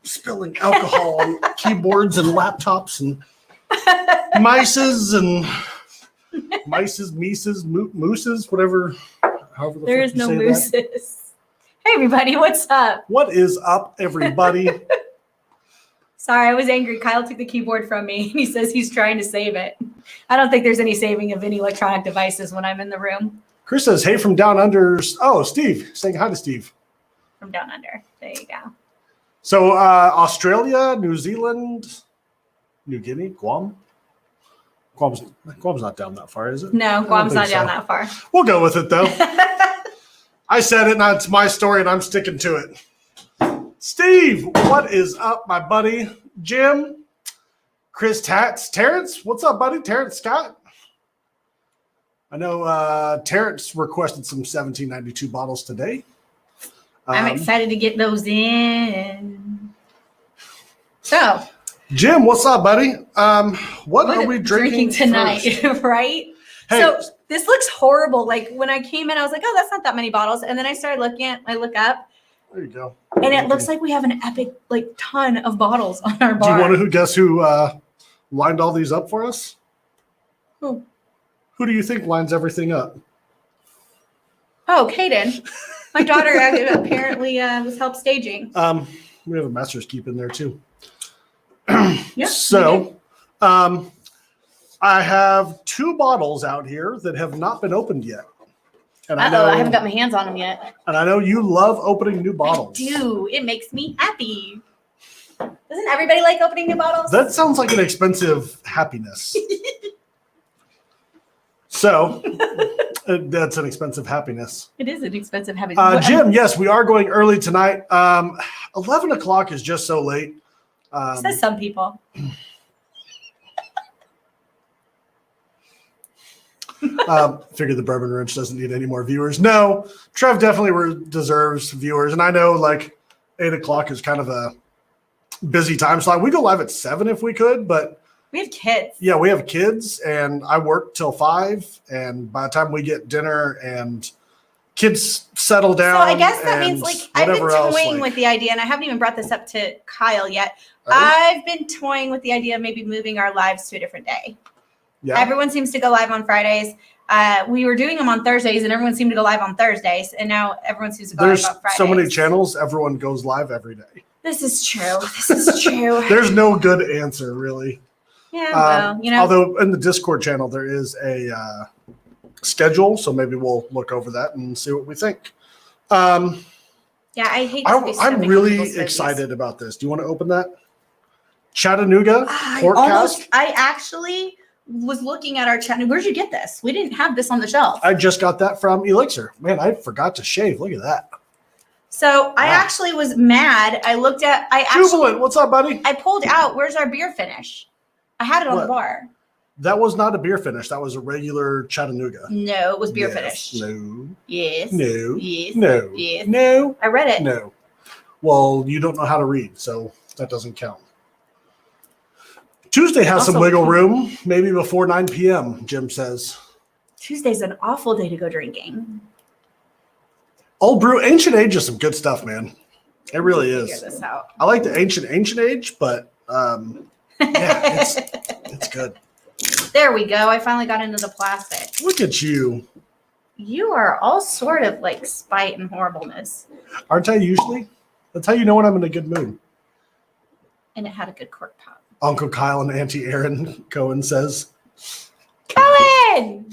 spilling alcohol on keyboards and laptops and mices, mooses, whatever. However the there fuck is you no say mooses. that. Hey, everybody, what's up? What is up, everybody? Sorry, I was angry. Kyle took the keyboard from me, and he says he's trying to save it. I don't think there's any saving of any electronic devices when I'm in the room. Chris says, hey, from down under. Oh, Steve, saying hi to Steve. From down under. There you go. So Australia, New Zealand, New Guinea, Guam. Guam's not down that far, is it? No, Guam's not down that far. We'll go with it, though. I said it, and it's my story, and I'm sticking to it. Steve, what is up, my buddy? Jim, Chris Tats, Terrence, what's up, buddy? Terrence Scott. I know Terrence requested some 1792 bottles today. I'm excited to get those in. So, Jim, what's up, buddy? What are we drinking tonight, right? Hey. So this looks horrible. Like when I came in, I was like, oh, that's not that many bottles. And then I started I look up. There you go. And it looks like we have an epic, ton of bottles on our bar. Do you want to guess who lined all these up for us? Who? Who do you think lines everything up? Oh, Kaden. My daughter apparently was help staging. We have a master's keep in there too. Yeah. So, I have 2 bottles out here that have not been opened yet. And I haven't got my hands on them yet. And I know you love opening new bottles. I do. It makes me happy. Doesn't everybody like opening new bottles? That sounds like an expensive happiness. So, that's an expensive happiness. It is an expensive happiness. Jim, yes, we are going early tonight. 11 o'clock is just so late. Says some people. Figure the Bourbon Ranch doesn't need any more viewers. No, Trev definitely deserves viewers. And I know 8 o'clock is kind of a busy time slot. We go live at 7 if we could, but we have kids. Yeah, we have kids and I work till 5. And by the time we get dinner and kids settle down. So I guess that means I've been toying with the idea, and I haven't even brought this up to Kyle yet. I've been toying with the idea of maybe moving our lives to a different day. Yeah. Everyone seems to go live on Fridays. We were doing them on Thursdays, and everyone seemed to go live on Thursdays, and now everyone seems to go live on Fridays. There's so many channels, everyone goes live every day. This is true. There's no good answer, really. Yeah, well, Although in the Discord channel, there is a schedule, so maybe we'll look over that and see what we think. Yeah, I hate to I'm really excited about this. Do you want to open that? Chattanooga Portcast? I actually was looking at our chat. Where'd you get this? We didn't have this on the shelf. I just got that from Elixir. Man, I forgot to shave. Look at that. So I actually was mad. Jubilant, what's up, buddy? I pulled out, where's our beer finish? I had it on the bar. That was not a beer finish. That was a regular Chattanooga. No, it was beer finish. No. Yes. No. Yes. No. Yes. No. I read it. No. Well, you don't know how to read, so that doesn't count. Tuesday has some wiggle room, maybe before 9 p.m., Jim says. Tuesday's an awful day to go drinking. Old Brew, Ancient Age is some good stuff, man. It really is. Figure this out. I like the Ancient Age, but yeah, it's good. There we go. I finally got into the plastic. Look at you. You are all sort of spite and horribleness. Aren't I usually? That's how you know when I'm in a good mood. And it had a good cork pop. Uncle Kyle and Auntie Erin, Cohen says. Cohen!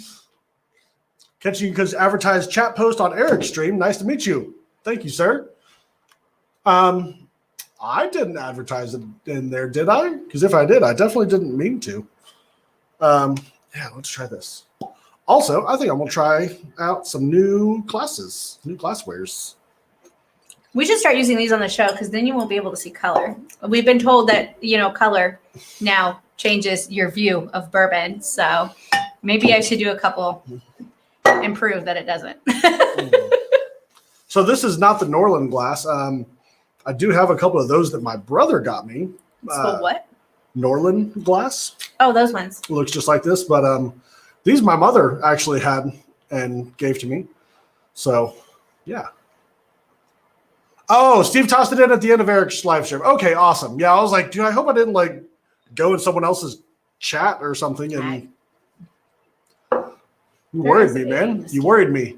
Catching you because advertised chat post on Eric's stream. Nice to meet you. Thank you, sir. I didn't advertise it in there, did I? Because if I did, I definitely didn't mean to. Yeah, let's try this. Also, I think I'm going to try out some new classwares. We should start using these on the show because then you won't be able to see color. We've been told that, color now changes your view of bourbon. So maybe I should do a couple and prove that it doesn't. So this is not the Norland glass. I do have a couple of those that my brother got me. What? Norland glass. Oh, those ones. It looks just like this, but these my mother actually had and gave to me. So, yeah. Oh, Steve tossed it in at the end of Eric's live stream. Okay, awesome. Yeah, I was like, dude, I hope I didn't like go in someone else's chat or something. And you worried me, man. You worried me.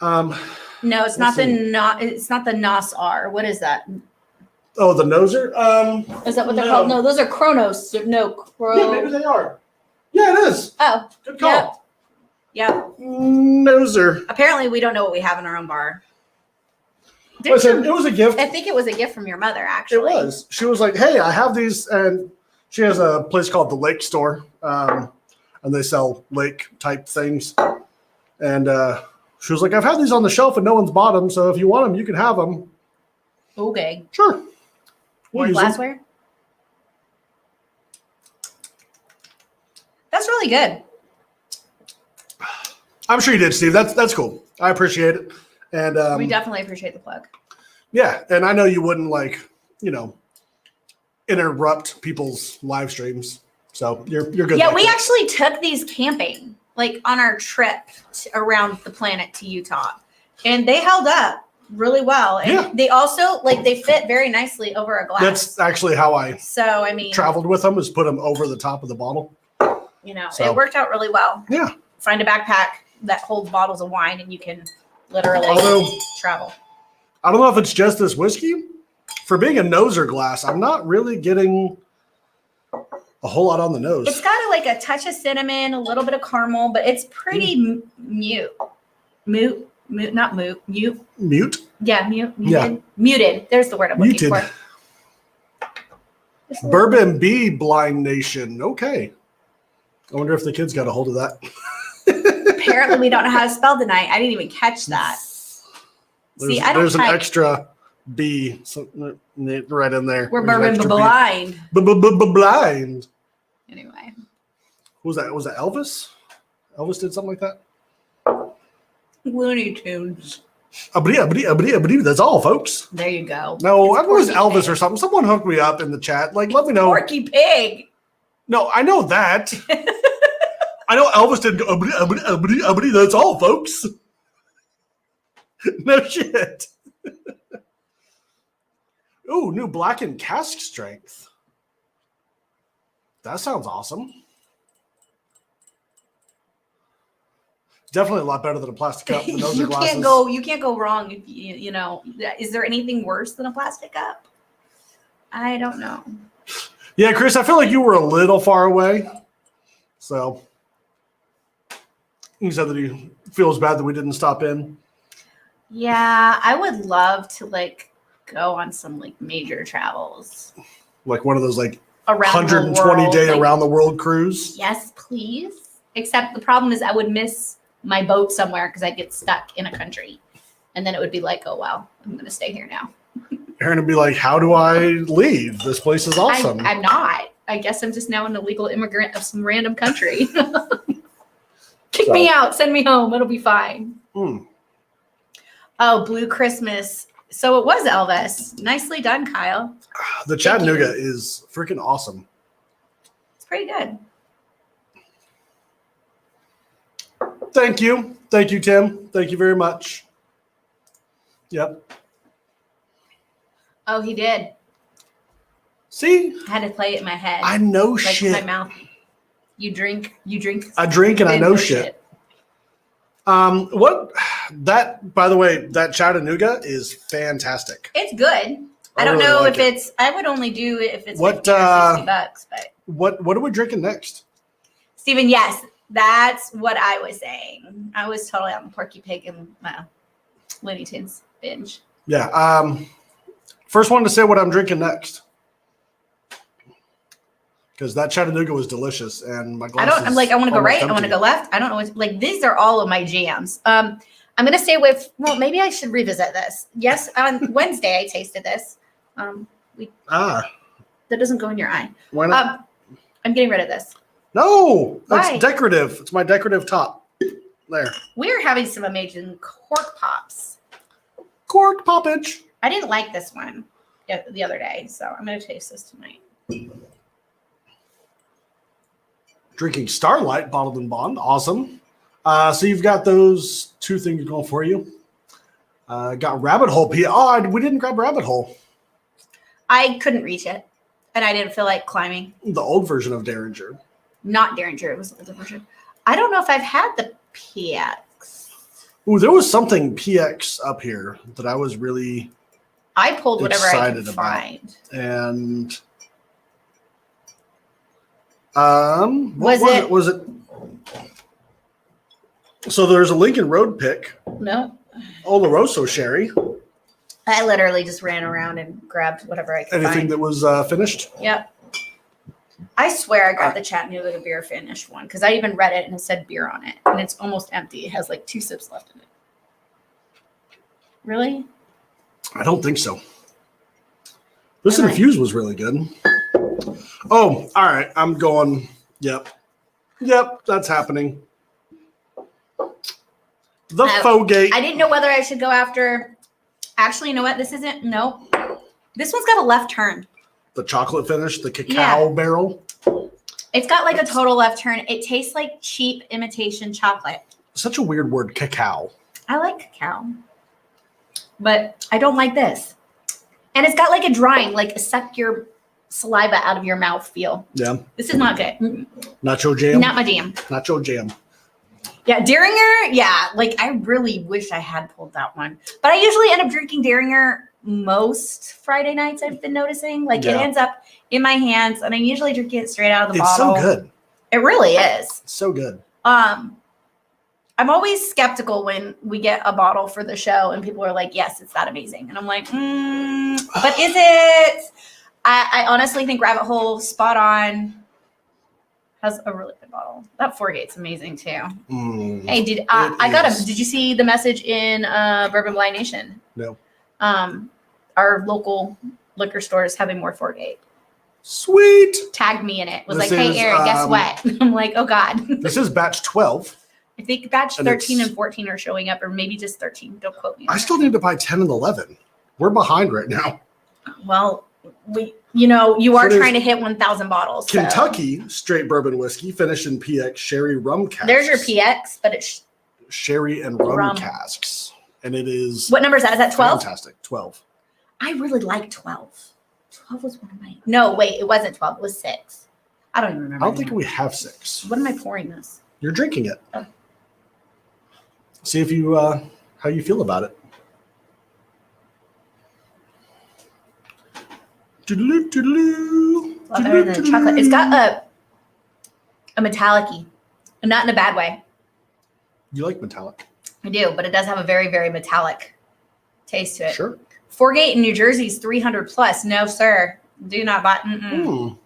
No, it's not it's not the Nos R. What is that? Oh, the Noser? Is that what they're called? No, those are Chronos. No, Yeah, maybe they are. Yeah, it is. Oh. Good call. Yep. Noser. Apparently, we don't know what we have in our own bar. Listen, it was a gift. I think it was a gift from your mother, actually. It was. She was like, hey, I have these. And she has a place called the Lake Store. And they sell lake type things. And she was like, I've had these on the shelf and no one's bought them. So if you want them, you can have them. Okay. Sure. More glassware? That's really good. I'm sure you did, Steve. That's cool. I appreciate it. And we definitely appreciate the plug. Yeah, and I know you wouldn't interrupt people's live streams. So you're good. Yeah, we actually took these camping, like on our trip around the planet to Utah. And they held up really well. And they also they fit very nicely over a glass. That's actually how I traveled with them, is put them over the top of the bottle. It worked out really well. Yeah. Find a backpack that holds bottles of wine and you can literally travel. I don't know if it's just this whiskey. For being a noser glass, I'm not really getting a whole lot on the nose. It's got a touch of cinnamon, a little bit of caramel, but it's pretty mute. Mute. Yeah, muted. Yeah. Muted. There's the word I'm looking for. Bourbon B Blind Nation. Okay. I wonder if the kids got a hold of that. Apparently, we don't know how to spell tonight. I didn't even catch that. There's an extra B right in there. We're Bourbon blind. Blind. Anyway. Was that Elvis? Elvis did something like that? Looney Tunes. That's all, folks. There you go. No, I was Elvis or something. Someone hooked me up in the chat. Let me know. Porky Pig. No, I know that. I know Elvis did go, that's all, folks. No shit. Ooh, new blackened cask strength. That sounds awesome. Definitely a lot better than a plastic cup. You can't go wrong if you know. Is there anything worse than a plastic cup? I don't know. Yeah, Chris, I feel like you were a little far away. So you said that he feels bad that we didn't stop in. Yeah, I would love to go on some major travels. Like one of those around 120-day around the world cruise? Yes, please. Except the problem is I would miss my boat somewhere because I'd get stuck in a country. And then it would be oh, well, I'm going to stay here now. Aaron would be like, how do I leave? This place is awesome. I'm not. I guess I'm just now an illegal immigrant of some random country. Kick me out. Send me home. It'll be fine. Oh, Blue Christmas. So it was Elvis. Nicely done, Kyle. The Chattanooga is freaking awesome. It's pretty good. Thank you. Thank you, Tim. Thank you very much. Yep. Oh, he did. See? I had to play it in my head. I know shit. My mouth. You drink. I drink and I know shit. By the way, that Chattanooga is fantastic. It's good. I don't know if it's, I would only do it if it's $50 or $60, but. What are we drinking next? Steven, yes, that's what I was saying. I was totally on the Porky Pig and Looney Tunes binge. Yeah. First one to say what I'm drinking next. Because that Chattanooga was delicious, and my glass. I want to go right. I want to go left. I don't know what. These are all of my jams. I'm gonna stay with. Well, maybe I should revisit this. Yes, on Wednesday I tasted this. That doesn't go in your eye. Why not? I'm getting rid of this. No, that's decorative. It's my decorative top. There. We're having some amazing cork pops. Cork poppage. I didn't like this one the other day, so I'm gonna taste this tonight. Drinking Starlight bottled in bond. Awesome. So you've got those two things going for you. Got Rabbit Hole. We didn't grab Rabbit Hole. I couldn't reach it, and I didn't feel like climbing. The old version of Derringer. Not Derringer. It was the older version. I don't know if I've had the PX. Ooh, there was something PX up here that I was really I pulled whatever I could about. find. And was it? So there's a Lincoln Road pick. No. Oloroso sherry. I literally just ran around and grabbed whatever I could find. Anything that was finished? Yep. I swear I grabbed the Chattanooga beer finished one because I even read it and it said beer on it. And it's almost empty. It has like 2 sips left in it. Really? I don't think so. This infused was really good. Oh, all right. I'm going. Yep, that's happening. The Fogate. I didn't know whether I should go after. Actually, you know what? This isn't. Nope. This one's got a left turn. The chocolate finish, the cacao barrel. It's got like a total left turn. It tastes like cheap imitation chocolate. Such a weird word, cacao. I like cacao, but I don't like this. And it's got like a drying, like a suck your saliva out of your mouth feel. Yeah. This is not good. Nacho jam. Not my jam. Nacho jam. Yeah, Derringer. Yeah, like I really wish I had pulled that one. But I usually end up drinking Derringer most Friday nights, I've been noticing. Like it ends up in my hands and I usually drink it straight out of the bottle. It's so good. It really is. It's so good. I'm always skeptical when we get a bottle for the show and people are like, yes, it's that amazing. And I'm like, but is it? I honestly think Rabbit Hole Spot On has a really good bottle. That Fourgate's amazing too. Hey, did you see the message in Bourbon Blind Nation? No. Our local liquor store is having more Fourgate. Sweet. Tagged me in it. Was like, hey, Eric, guess what? I'm like, oh God. This is batch 12. I think batch 13 and 14 are showing up, or maybe just 13. Don't quote me. I still need to buy 10 and 11. We're behind right now. Well, you are trying to hit 1,000 bottles. Kentucky straight bourbon whiskey finished in PX sherry rum casks. There's your PX, but it's sherry and rum casks. And it is. What number is that? Is that 12? Fantastic. 12. I really like 12. 12 was one of my. No, wait, it wasn't 12. It was 6. I don't even remember. I don't think we have 6. What am I pouring this? You're drinking it. Oh. See if you how you feel about it. Well, better than the chocolate. It's got a metallic-y, and not in a bad way. You like metallic? I do, but it does have a very, very metallic taste to it. Sure. Fourgate in New Jersey is 300 plus. No, sir. Do not buy. In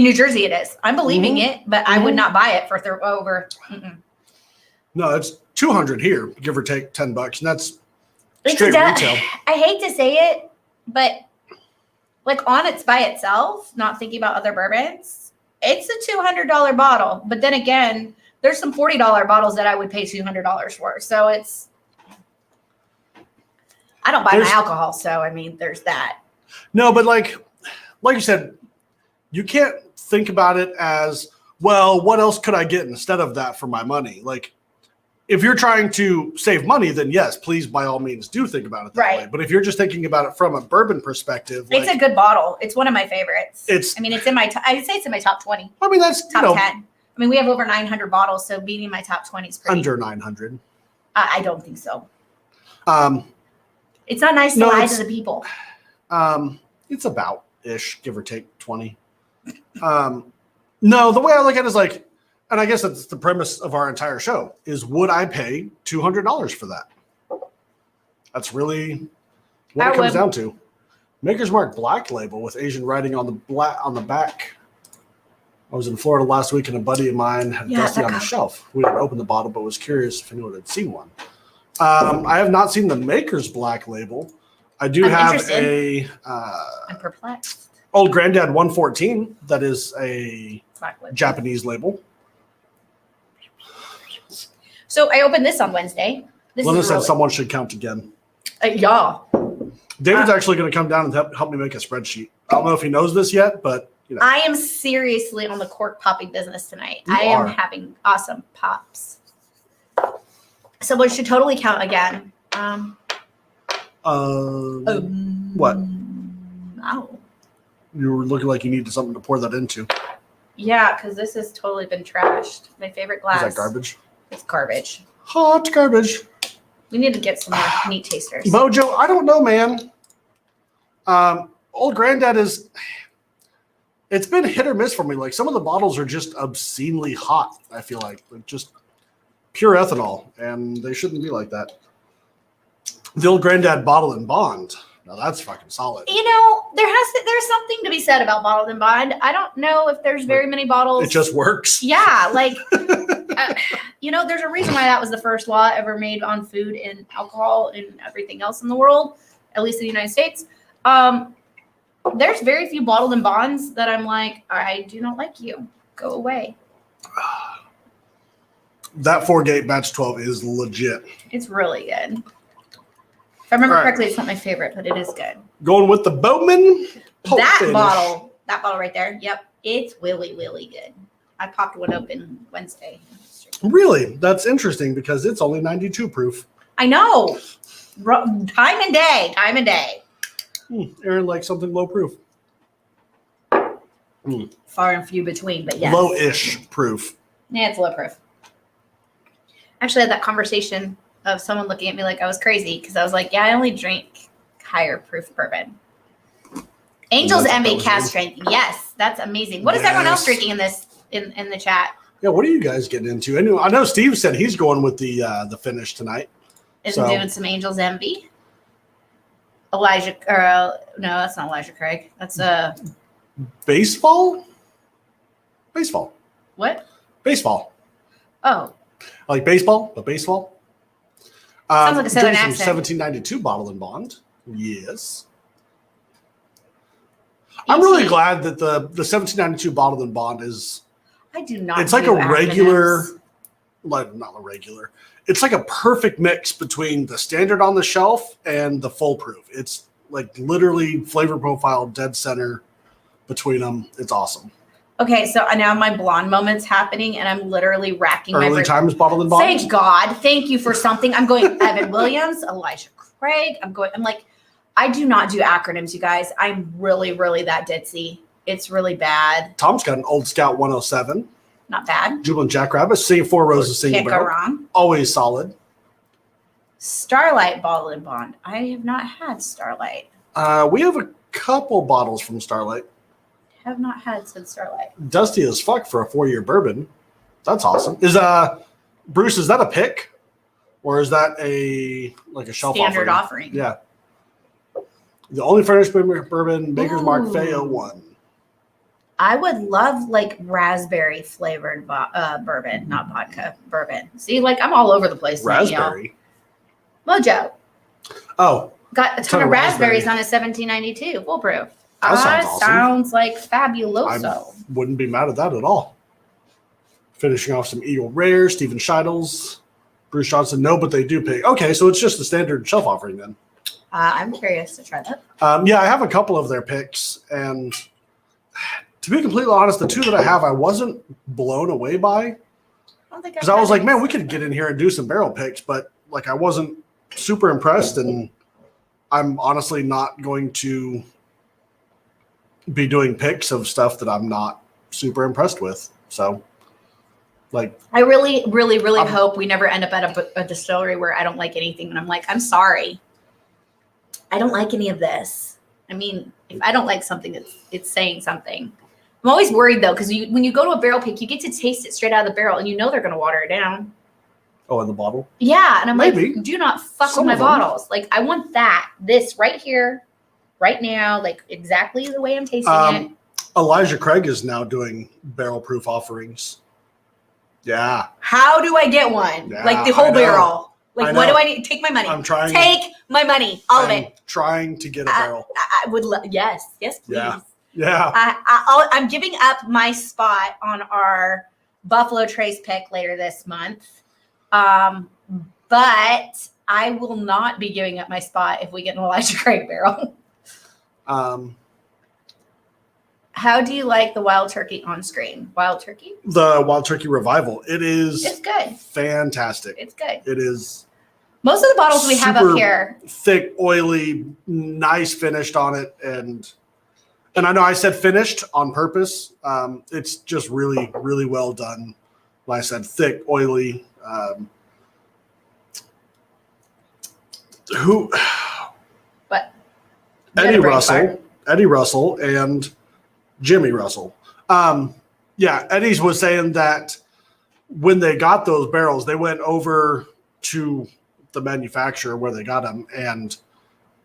New Jersey, it is. I'm believing it, but I would not buy it for over. No, it's 200 here, give or take $10, and that's straight retail. I hate to say it, but like on its by itself, not thinking about other bourbons, it's a $200 bottle. But then again, there's some $40 bottles that I would pay $200 for. So it's, I don't buy my alcohol. So, I mean, there's that. No, but like you said, you can't think about it as, well, what else could I get instead of that for my money? Like, if you're trying to save money, then yes, please, by all means, do think about it that way. But if you're just thinking about it from a bourbon perspective, it's a good bottle. It's one of my favorites. It's in my. I'd say it's in my top 20. I mean, that's top 10. I mean, we have over 900 bottles, so being in my top 20 is pretty. Under 900. I don't think so. It's not nice to lie to the people. It's about ish, give or take 20. No, the way I look at it is like. And I guess that's the premise of our entire show is, would I pay $200 for that? That's really what it comes down to. Maker's Mark Black Label with Asian writing on the back. I was in Florida last week and a buddy of mine had Dusty on the shelf. We didn't open the bottle, but was curious if anyone had seen one. I have not seen the Maker's Black Label. I do have I'm perplexed. Old Granddad 114 that is a Japanese label. So I opened this on Wednesday. Linda said someone should count again. Yeah. David's actually going to come down and help me make a spreadsheet. I don't know if he knows this yet, but I am seriously on the cork popping business tonight. I am having awesome pops. Someone should totally count again. What? Oh. You were looking like you needed something to pour that into. Yeah, because this has totally been trashed. My favorite glass. Is that garbage? It's garbage. Hot garbage. We need to get some more meat tasters. Mojo, I don't know, man. Old Granddad is... It's been hit or miss for me. Like, some of the bottles are just obscenely hot, I feel like. Like, just pure ethanol, and they shouldn't be like that. The Old Granddad Bottle and Bond. Now, that's fucking solid. You know, there's something to be said about bottled and bond. I don't know if there's very many bottles. It just works. Yeah, like, there's a reason why that was the first law ever made on food and alcohol and everything else in the world, at least in the United States. There's very few bottled and bonds that I'm like, I do not like you. Go away. That 4-gate batch 12 is legit. It's really good. If I remember correctly, it's not my favorite, but it is good. Going with the Bourbon. That bottle right there. Yep. It's really, really good. I popped one open Wednesday. Really? That's interesting because it's only 92 proof. I know. Time and day. Aaron likes something low proof. Far and few between, but yes. Low-ish proof. Yeah, it's low proof. Actually, I had that conversation of someone looking at me like I was crazy because I was like, yeah, I only drink higher proof bourbon. Angel's Envy cast strength. Yes, that's amazing. What is everyone else drinking in this in the chat? Yeah, what are you guys getting into? I know Steve said he's going with the finish tonight. Isn't doing some Angel's Envy. No, that's not Elijah Craig. That's Baseball. What? Baseball. Oh. I like baseball, but baseball. Sounds like a southern accent. 1792 bottle and bond. Yes. I'm really glad that the 1792 bottle and bond is. I do not. It's like a regular, not a regular. It's like a perfect mix between the standard on the shelf and the full proof. It's like literally flavor profile dead center between them. It's awesome. Okay, so now my blonde moment's happening, and I'm literally racking my early times bottled and bond. Thank God, thank you for something. I'm going Evan Williams, Elijah Craig. I'm like, I do not do acronyms, you guys. I'm really, really that ditzy. It's really bad. Tom's got an Old Scout 107. Not bad. Jubilant Jackrabbit, Four Roses single barrel. Always solid. Starlight bottled and bond. I have not had Starlight. We have a couple bottles from Starlight. Have not had since Starlight. Dusty as fuck for a 4-year bourbon. That's awesome. Bruce, is that a pick? Or is that a shelf standard offering? Yeah. The only furnished bourbon, Maker's Mark Fay01. I would love raspberry flavored bourbon, not vodka, bourbon. See, I'm all over the place. Raspberry? Mojo. Oh. Got a ton of raspberries on a 1792 full proof. That sounds like fabuloso. I wouldn't be mad at that at all. Finishing off some Eagle Rare, Stephen Scheidels, Bruce Johnson. No, but they do pick. Okay, so it's just the standard shelf offering then. I'm curious to try that. Yeah, I have a couple of their picks, and to be completely honest, the two that I have, I wasn't blown away by. Because I was like, man, we could get in here and do some barrel picks, but I wasn't super impressed, and I'm honestly not going to be doing picks of stuff that I'm not super impressed with. So, I really, really, really hope we never end up at a distillery where I don't like anything, and I'm like, I'm sorry, I don't like any of this. I mean, if I don't like something, it's saying something. I'm always worried though, because when you go to a barrel pick, you get to taste it straight out of the barrel, and they're going to water it down. Oh, in the bottle? Yeah, and I'm like, do not fuck with my bottles. I want this right here, right now, exactly the way I'm tasting it. Elijah Craig is now doing barrel proof offerings. Yeah. How do I get one? Yeah, the whole barrel. What do I need? Take my money. I'm trying. Take my money. All of it. Trying to get a barrel. I would love. Yes, please. Yeah. I'm giving up my spot on our Buffalo Trace pick later this month. But I will not be giving up my spot if we get an Elijah Craig barrel. How do you like the Wild Turkey on screen? Wild Turkey? The Wild Turkey Revival. It's good. Fantastic. It's good. It is Most of the bottles we have up super here, thick, oily, nice finished on it, and I know I said finished on purpose. It's just really, really well done. Like I said, thick, oily. but Eddie Russell, and Jimmy Russell. Eddie's was saying that when they got those barrels, they went over to the manufacturer where they got them, and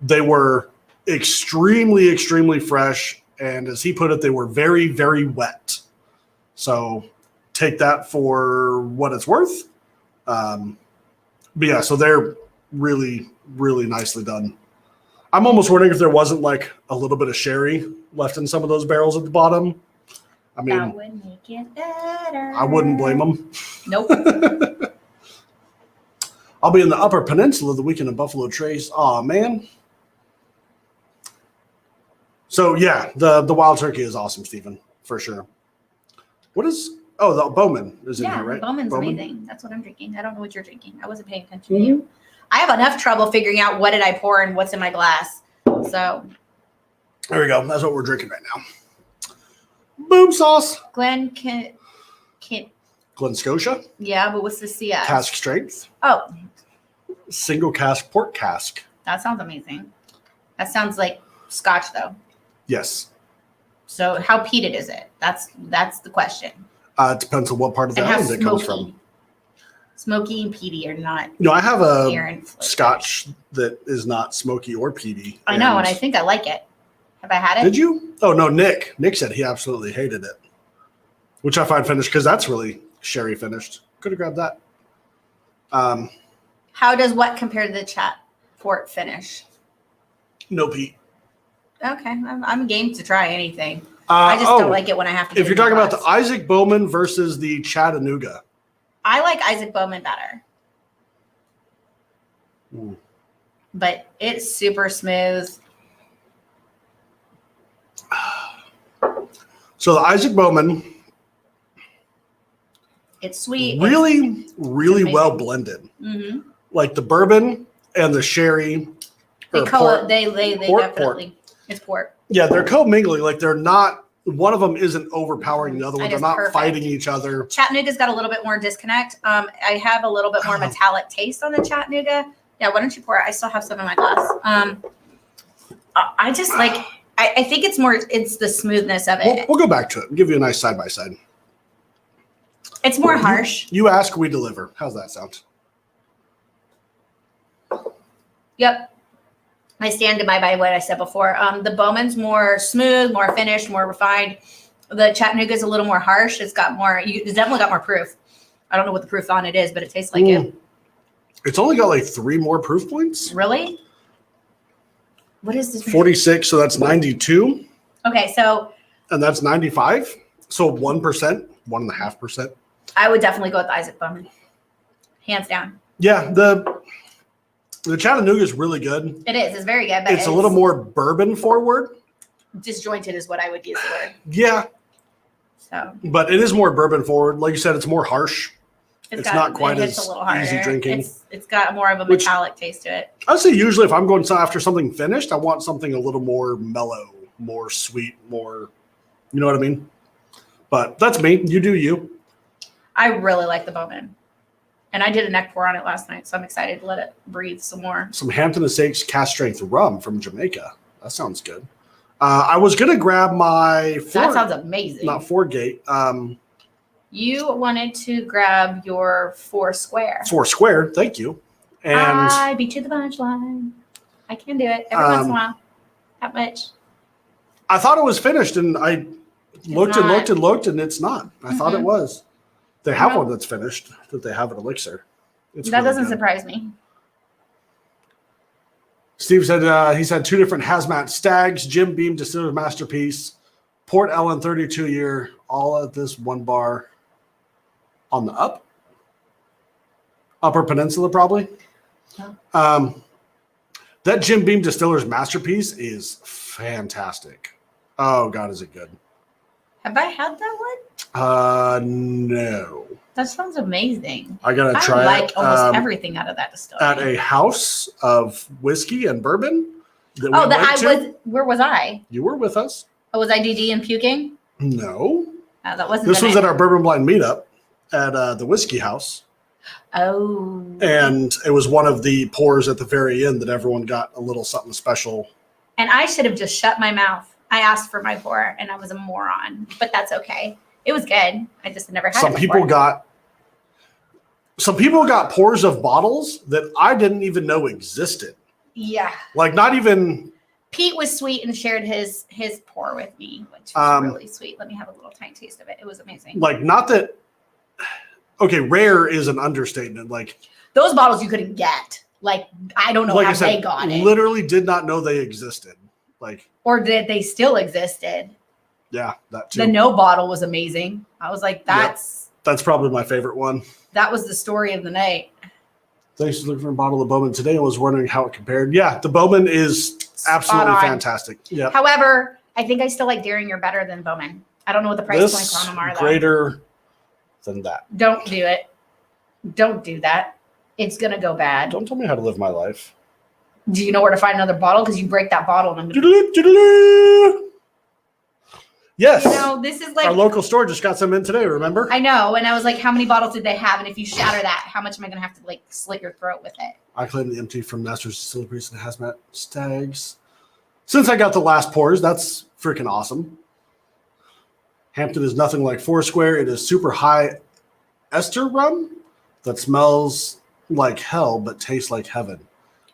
they were extremely, extremely fresh. And as he put it, they were very, very wet. So take that for what it's worth. So they're really, really nicely done. I'm almost wondering if there wasn't like a little bit of sherry left in some of those barrels at the bottom. I mean, that would make it better. I wouldn't blame them. Nope. I'll be in the Upper Peninsula the weekend of Buffalo Trace. Aw, man. So, yeah, the Wild Turkey is awesome, Stephen, for sure. The Bowman is in here, right? Bowman's amazing. That's what I'm drinking. I don't know what you're drinking. I wasn't paying attention to you. I have enough trouble figuring out what did I pour and what's in my glass. So. There we go. That's what we're drinking right now. Boom sauce. Glen Scotia. Yeah, but what's the CS? Cask strength. Oh. Single cask port cask. That sounds amazing. That sounds like Scotch, though. Yes. So how peated is it? That's the question. It depends on what part of the island it comes from. Smoky and peaty are not. I have a Scotch that is not smoky or peaty. I know, and I think I like it. Have I had it? Did you? Oh, no, Nick. Nick said he absolutely hated it, which I find finished because that's really sherry finished. Could have grabbed that. How does what compare to the chat port finish? No peat. Okay, I'm game to try anything. I just don't like it when I have to. If you're talking about the Isaac Bowman versus the Chattanooga. I like Isaac Bowman better. But it's super smooth. So the Isaac Bowman. It's sweet. Really, really well blended. Mm-hmm. Like the bourbon and the sherry. They definitely. It's port. Yeah, they're co-mingling. Like they're not. One of them isn't overpowering the other one. They're not fighting each other. Chattanooga's got a little bit more disconnect. I have a little bit more metallic taste on the Chattanooga. Yeah, why don't you pour it? I still have some in my glass. I just like. I think it's more. It's the smoothness of it. We'll go back to it and give you a nice side by side. It's more harsh. You ask, we deliver. How's that sound? Yep. I stand by what I said before. The Bowman's more smooth, more finished, more refined. The Chattanooga's a little more harsh. It's definitely got more proof. I don't know what the proof on it is, but it tastes like it. It's only got like 3 more proof points. Really? What is this? 46, so that's 92. Okay, so. And that's 95. So 1%, 1.5%. I would definitely go with Isaac Bowman. Hands down. Yeah, the Chattanooga is really good. It is. It's very good. But it's a little more bourbon forward. Disjointed is what I would use the word. Yeah. So. But it is more bourbon forward. Like you said, it's more harsh. It's not quite as easy drinking. It's got more of a metallic taste to it. I'd say usually if I'm going after something finished, I want something a little more mellow, more sweet, more, you know what I mean? But that's me. You do you. I really like the Bowman. And I did a neck pour on it last night, so I'm excited to let it breathe some more. Some Hampton Estates cast strength rum from Jamaica. That sounds good. I was going to grab my... That sounds amazing. Not 4-gate. You wanted to grab your 4 square. 4 square, thank you. And I beat you to the punchline. I can do it every once in a while. That much. I thought it was finished, and I looked, and it's not. I thought it was. They have one that's finished, that they have an elixir. That really doesn't surprise me. Steve said he's had 2 different hazmat stags, Jim Beam Distillers Masterpiece, Port Ellen 32-year, all at this one bar on the Upper Peninsula, probably. Yeah. That Jim Beam Distillers Masterpiece is fantastic. Oh, God, is it good. Have I had that one? No. That sounds amazing. I gotta try I like it. almost everything out of that distillery. At a house of whiskey and bourbon. Where was I? You were with us. Oh, was I DD and puking? No. That wasn't. This was at our Bourbon Blind meetup at the whiskey house. Oh. And it was one of the pours at the very end that everyone got a little something special. And I should have just shut my mouth. I asked for my pour, and I was a moron. But that's okay. It was good. I just never had it before. Some people got pours of bottles that I didn't even know existed. Yeah. Like not even. Pete was sweet and shared his pour with me, which was really sweet. Let me have a little tiny taste of it. It was amazing. Like not that. Okay, rare is an understatement. Like those bottles you couldn't get. Like I don't know how they got it. Literally did not know they existed. Like or did they still existed? Yeah, that too. The no bottle was amazing. I was like, that's probably my favorite one. That was the story of the night. Thanks for looking for a bottle of Bourbon today. I was wondering how it compared. Yeah, the Bourbon is absolutely fantastic. Yeah. However, I think I still like Derringer better than Bourbon. I don't know what the price points on them are though. Greater than that. Don't do it. Don't do that. It's gonna go bad. Don't tell me how to live my life. Do you know where to find another bottle? Because you break that bottle and I'm gonna. Yes. You know, this is like our local store just got some in today, remember? I know. And I was like, how many bottles did they have? And if you shatter that, how much am I going to have to like slit your throat with it? I claim the empty from Masters Distilleries and Hazmat Stags. Since I got the last pours, that's freaking awesome. Hampton is nothing like Foursquare. It is super high ester rum that smells like hell but tastes like heaven.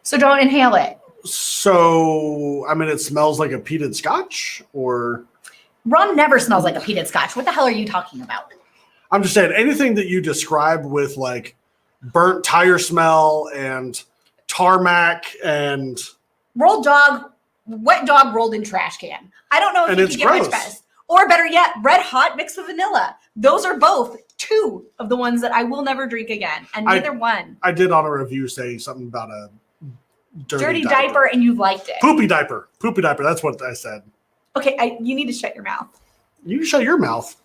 So don't inhale it. So, I mean, it smells like a peated scotch or... Rum never smells like a peated scotch. What the hell are you talking about? I'm just saying anything that you describe with like burnt tire smell and tarmac and wet dog rolled in trash can. I don't know if you can get much best. Or better yet, red hot mixed with vanilla. Those are both two of the ones that I will never drink again. And neither one. I did on a review say something about a dirty diaper and you liked it. Poopy diaper. Poopy diaper. That's what I said. Okay, you need to shut your mouth. You shut your mouth.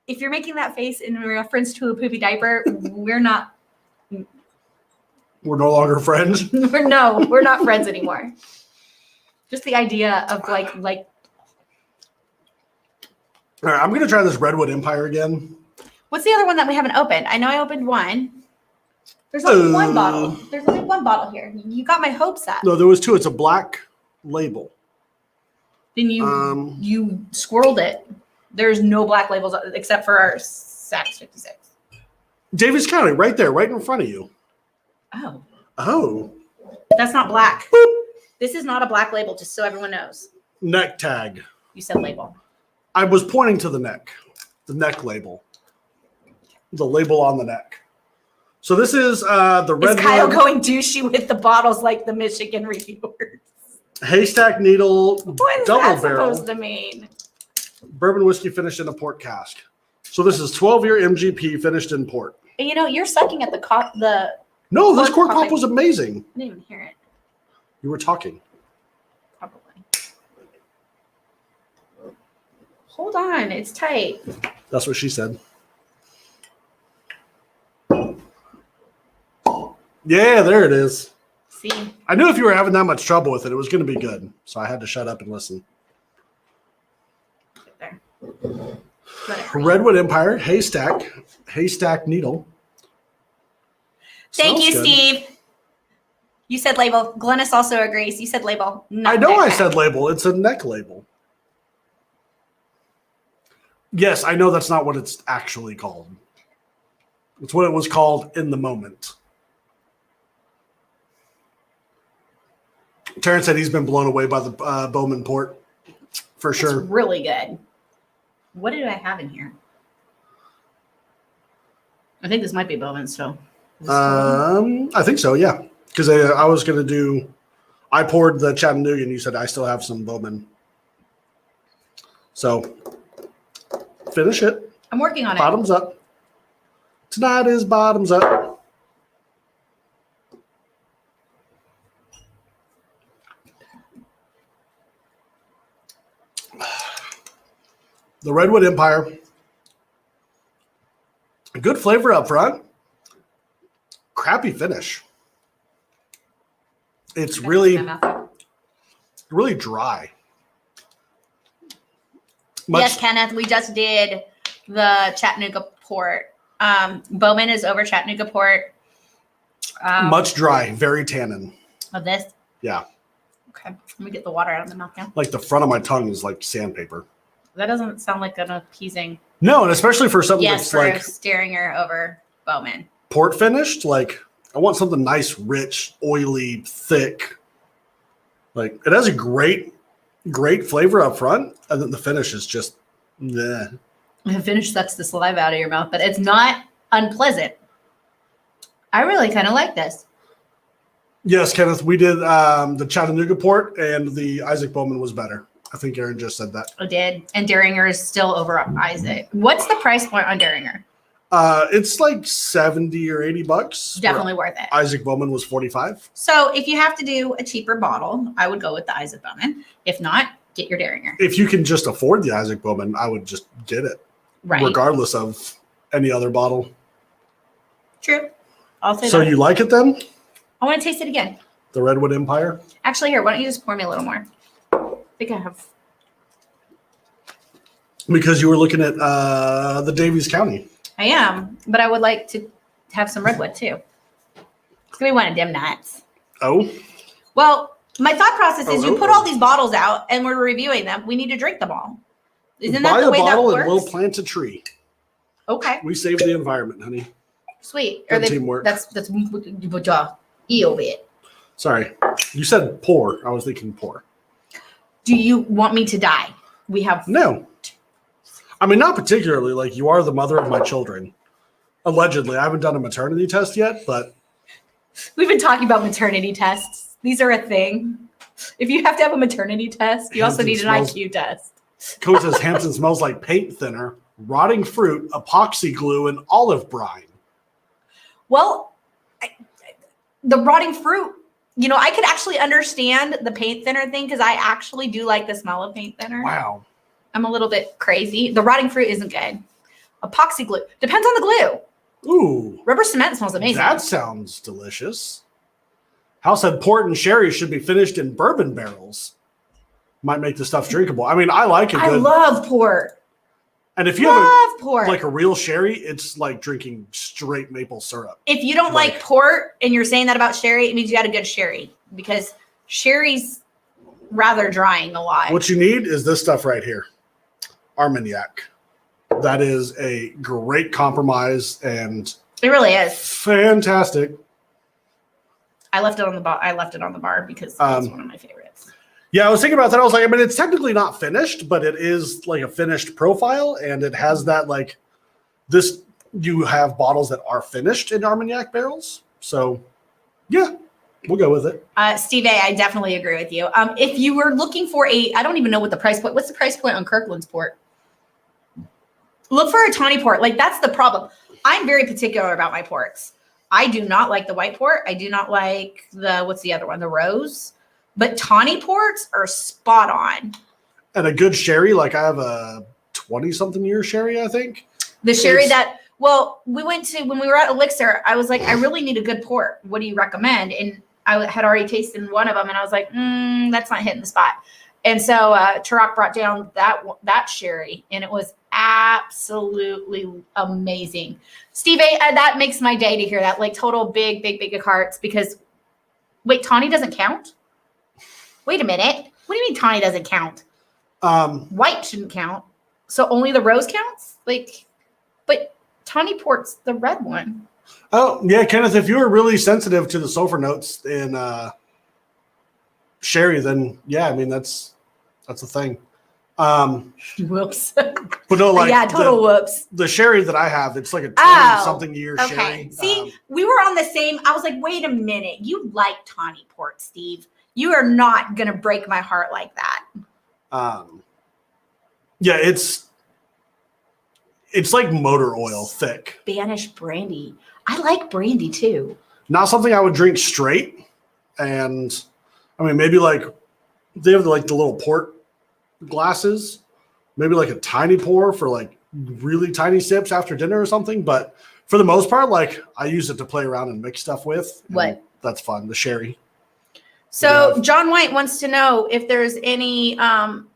If you're making that face in reference to a poopy diaper, we're not. We're no longer friends. We're not friends anymore. Just the idea of like. All right, I'm gonna try this Redwood Empire again. What's the other one that we haven't opened? I know I opened one. There's only one bottle. There's only one bottle here. You got my hopes up. No, there was two. It's a black label. Then you squirreled it. There's no black labels except for our Saks 56. Davis County, right there, right in front of you. Oh. That's not black. Boop. This is not a black label, just so everyone knows. Neck tag. You said label. I was pointing to the neck label. The label on the neck. So this is the Redwood. Is Kyle going douchey with the bottles like the Michigan reviewers? Haystack Needle what is double that barrel supposed to mean? Bourbon whiskey finished in a port cask. So this is 12-year MGP finished in port. And you know, you're sucking at the No, this cork pop was amazing. I didn't even hear it. You were talking. Probably. Hold on, it's tight. That's what she said. Yeah, there it is. See? I knew if you were having that much trouble with it, it was going to be good. So I had to shut up and listen. There. Redwood Empire, Haystack Needle. Thank you, Steve. You said label. Glennis also agrees. You said label. I know I said label. It's a neck label. Yes, I know that's not what it's actually called. It's what it was called in the moment. Terrence said he's been blown away by the Bowman port, for sure. It's really good. What did I have in here? I think this might be Bowman still. I think so, yeah. Because I was going to do, I poured the Chattanooga and you said I still have some Bowman. So, finish it. I'm working on it. Bottoms up. Tonight is bottoms up. The Redwood Empire. Good flavor up front. Crappy finish. It's really dry. Yes, Kenneth, we just did the Chattanooga port. Bourbon is over Chattanooga port. Much dry, very tannin. Of this? Yeah. Okay, let me get the water out of the mouth now. Like the front of my tongue is like sandpaper. That doesn't sound like an appeasing. No, and especially for something that's for like Sterringer over Bowman. Port finished, like I want something nice, rich, oily, thick. Like it has a great flavor up front, and then the finish is just nah. The finish sucks the saliva out of your mouth, but it's not unpleasant. I really kind of like this. Yes, Kenneth, we did the Chattanooga port, and the Isaac Bowman was better. I think Aaron just said that. I did, and Derringer is still over Isaac. What's the price point on Derringer? It's like $70 or $80. Definitely worth it. Isaac Bowman was $45. So if you have to do a cheaper bottle, I would go with the Isaac Bowman. If not, get your Derringer. If you can just afford the Isaac Bowman, I would just get it, right? Regardless of any other bottle. True. I'll say so that. You like it then? I want to taste it again. The Redwood Empire? Actually, here, why don't you just pour me a little more? I think I have. Because you were looking at the Davies County. I am, but I would like to have some Redwood too. It's going to be one of them nights. Oh? Well, my thought process is you put all these bottles out and we're reviewing them. We need to drink them all. Isn't that the way that works? Buy a bottle and we'll plant a tree. Okay. We save the environment, honey. Sweet. Good teamwork. That's bit. Sorry. You said pour. I was thinking pour. Do you want me to die? We have No. I mean, not particularly. Like, you are the mother of my children. Allegedly. I haven't done a maternity test yet, but we've been talking about maternity tests. These are a thing. If you have to have a maternity test, you also need an IQ test. Coach says Hanson smells like paint thinner, rotting fruit, epoxy glue, and olive brine. Well, the rotting fruit, I could actually understand the paint thinner thing because I actually do like the smell of paint thinner. Wow. I'm a little bit crazy. The rotting fruit isn't good. Epoxy glue. Depends on the glue. Ooh. Rubber cement smells amazing. That sounds delicious. House said port and sherry should be finished in bourbon barrels. Might make the stuff drinkable. I mean, I like it. I love port. And if you have port. Like a real sherry, it's like drinking straight maple syrup. If you don't like port and you're saying that about sherry, it means you got a good sherry because sherry's rather drying a lot. What you need is this stuff right here. Armagnac. That is a great compromise and it really is fantastic. I left it on the bar because it's one of my favorites. Yeah, I was thinking about that. I was like, I mean, it's technically not finished, but it is like a finished profile, and it has that like this. You have bottles that are finished in Armagnac barrels, so yeah, we'll go with it. Steve A, I definitely agree with you. If you were looking for I don't even know what the price point. What's the price point on Kirkland's port? Look for a tawny port. Like that's the problem. I'm very particular about my ports. I do not like the white port. I do not like what's the other one? The rose. But tawny ports are spot on. And a good sherry, like I have a 20-something year sherry, I think. The sherry we went to, when we were at Elixir, I was like, I really need a good port. What do you recommend? And I had already tasted one of them and I was like, that's not hitting the spot. And so Tarak brought down that sherry and it was absolutely amazing. Steve, that makes my day to hear that. Like total big of hearts because, wait, tawny doesn't count? Wait a minute. What do you mean tawny doesn't count? White shouldn't count. So only the rose counts? But tawny port's the red one. Oh, yeah, Kenneth, if you were really sensitive to the sulfur notes in sherry, then yeah, I mean that's a thing. Whoops. But no, like yeah, total whoops. The sherry that I have, it's like a 20-something year sherry. See, we were on the same. I was like, wait a minute. You like tawny port, Steve. You are not going to break my heart like that. Yeah, it's like motor oil thick. Spanish brandy. I like brandy too. Not something I would drink straight. And I mean, maybe like they have like the little port glasses. maybe like a tiny pour for like really tiny sips after dinner or something. But for the most part, like I use it to play around and mix stuff with. What? That's fun. The sherry. So John White wants to know if there's any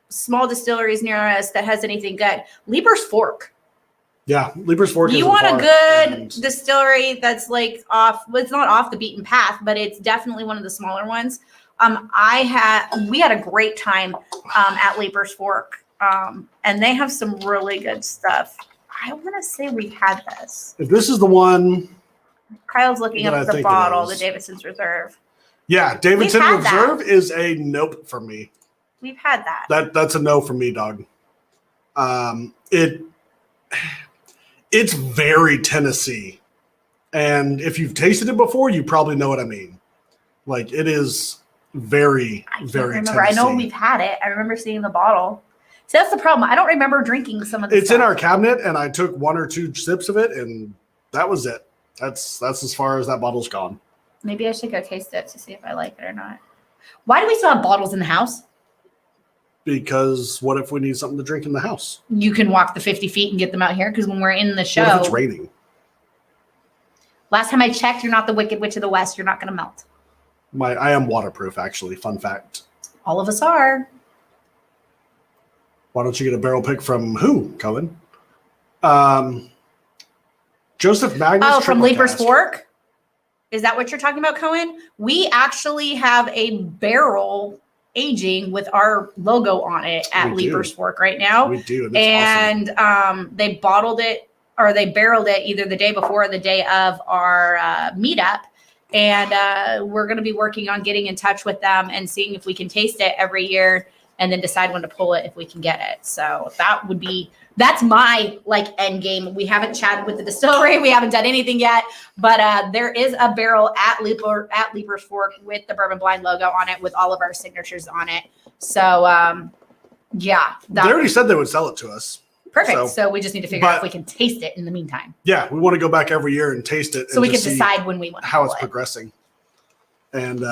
small distilleries near us that has anything good. Leiper's Fork. Yeah, Leiper's Fork. You want a good distillery that's like off? Well, it's not off the beaten path, but it's definitely one of the smaller ones. We had a great time at Leiper's Fork, and they have some really good stuff. I want to say we had this. If this is the one, Kyle's looking up the bottle, the Davidson's Reserve. Yeah, Davidson Reserve is a nope for me. We've had that. That's a no for me, dog. It's very Tennessee, and if you've tasted it before, you probably know what I mean. Like it is very, very remember. Tennessee. I know we've had it. I remember seeing the bottle. So that's the problem. I don't remember drinking some of this. It's in our cabinet, and I took 1 or 2 sips of it, and that was it. That's as far as that bottle's gone. Maybe I should go taste it to see if I like it or not. Why do we still have bottles in the house? Because what if we need something to drink in the house? You can walk the 50 feet and get them out here because when we're in the show. What if it's raining? Last time I checked, you're not the Wicked Witch of the West. You're not going to melt. I am waterproof, actually. Fun fact. All of us are. Why don't you get a barrel pick from who, Cohen? Joseph Magnus. Oh, from Leiper's Fork? Is that what you're talking about, Cohen? We actually have a barrel aging with our logo on it at Leiper's Fork right now. We do. And awesome. They bottled it or they barreled it either the day before or the day of our meetup. And we're going to be working on getting in touch with them and seeing if we can taste it every year and then decide when to pull it if we can get it. So that's my like end game. We haven't chatted with the distillery. We haven't done anything yet, but there is a barrel at Leiper's Fork with the Bourbon Blind logo on it with all of our signatures on it. So yeah. They already said they would sell it to us. Perfect. So we just need to figure out if we can taste it in the meantime. Yeah, we want to go back every year and taste it. So we can decide when we want to how it's progressing. And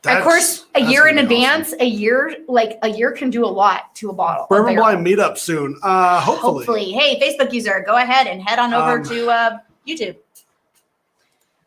of course, a year in advance, awesome. a year can do a lot to a bottle. Bourbon Blind meetup soon. Hopefully. Hey, Facebook user, go ahead and head on over to YouTube.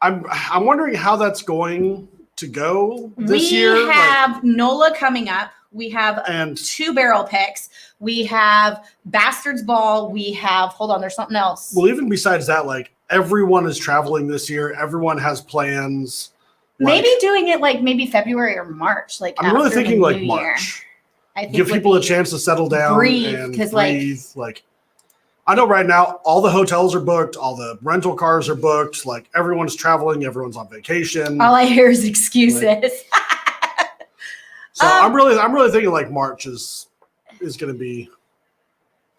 I'm wondering how that's going to go this year. We have NOLA coming up. We have 2 barrel picks. We have Bastard's Ball. We have, hold on, there's something else. Well, even besides that, like everyone is traveling this year. Everyone has plans. Maybe doing it like maybe February or March. Like I'm really thinking like March. I think give people a chance to settle down, breathe, because like I know right now all the hotels are booked, all the rental cars are booked. Like everyone's traveling, everyone's on vacation. All I hear is excuses. So I'm really thinking like March is going to be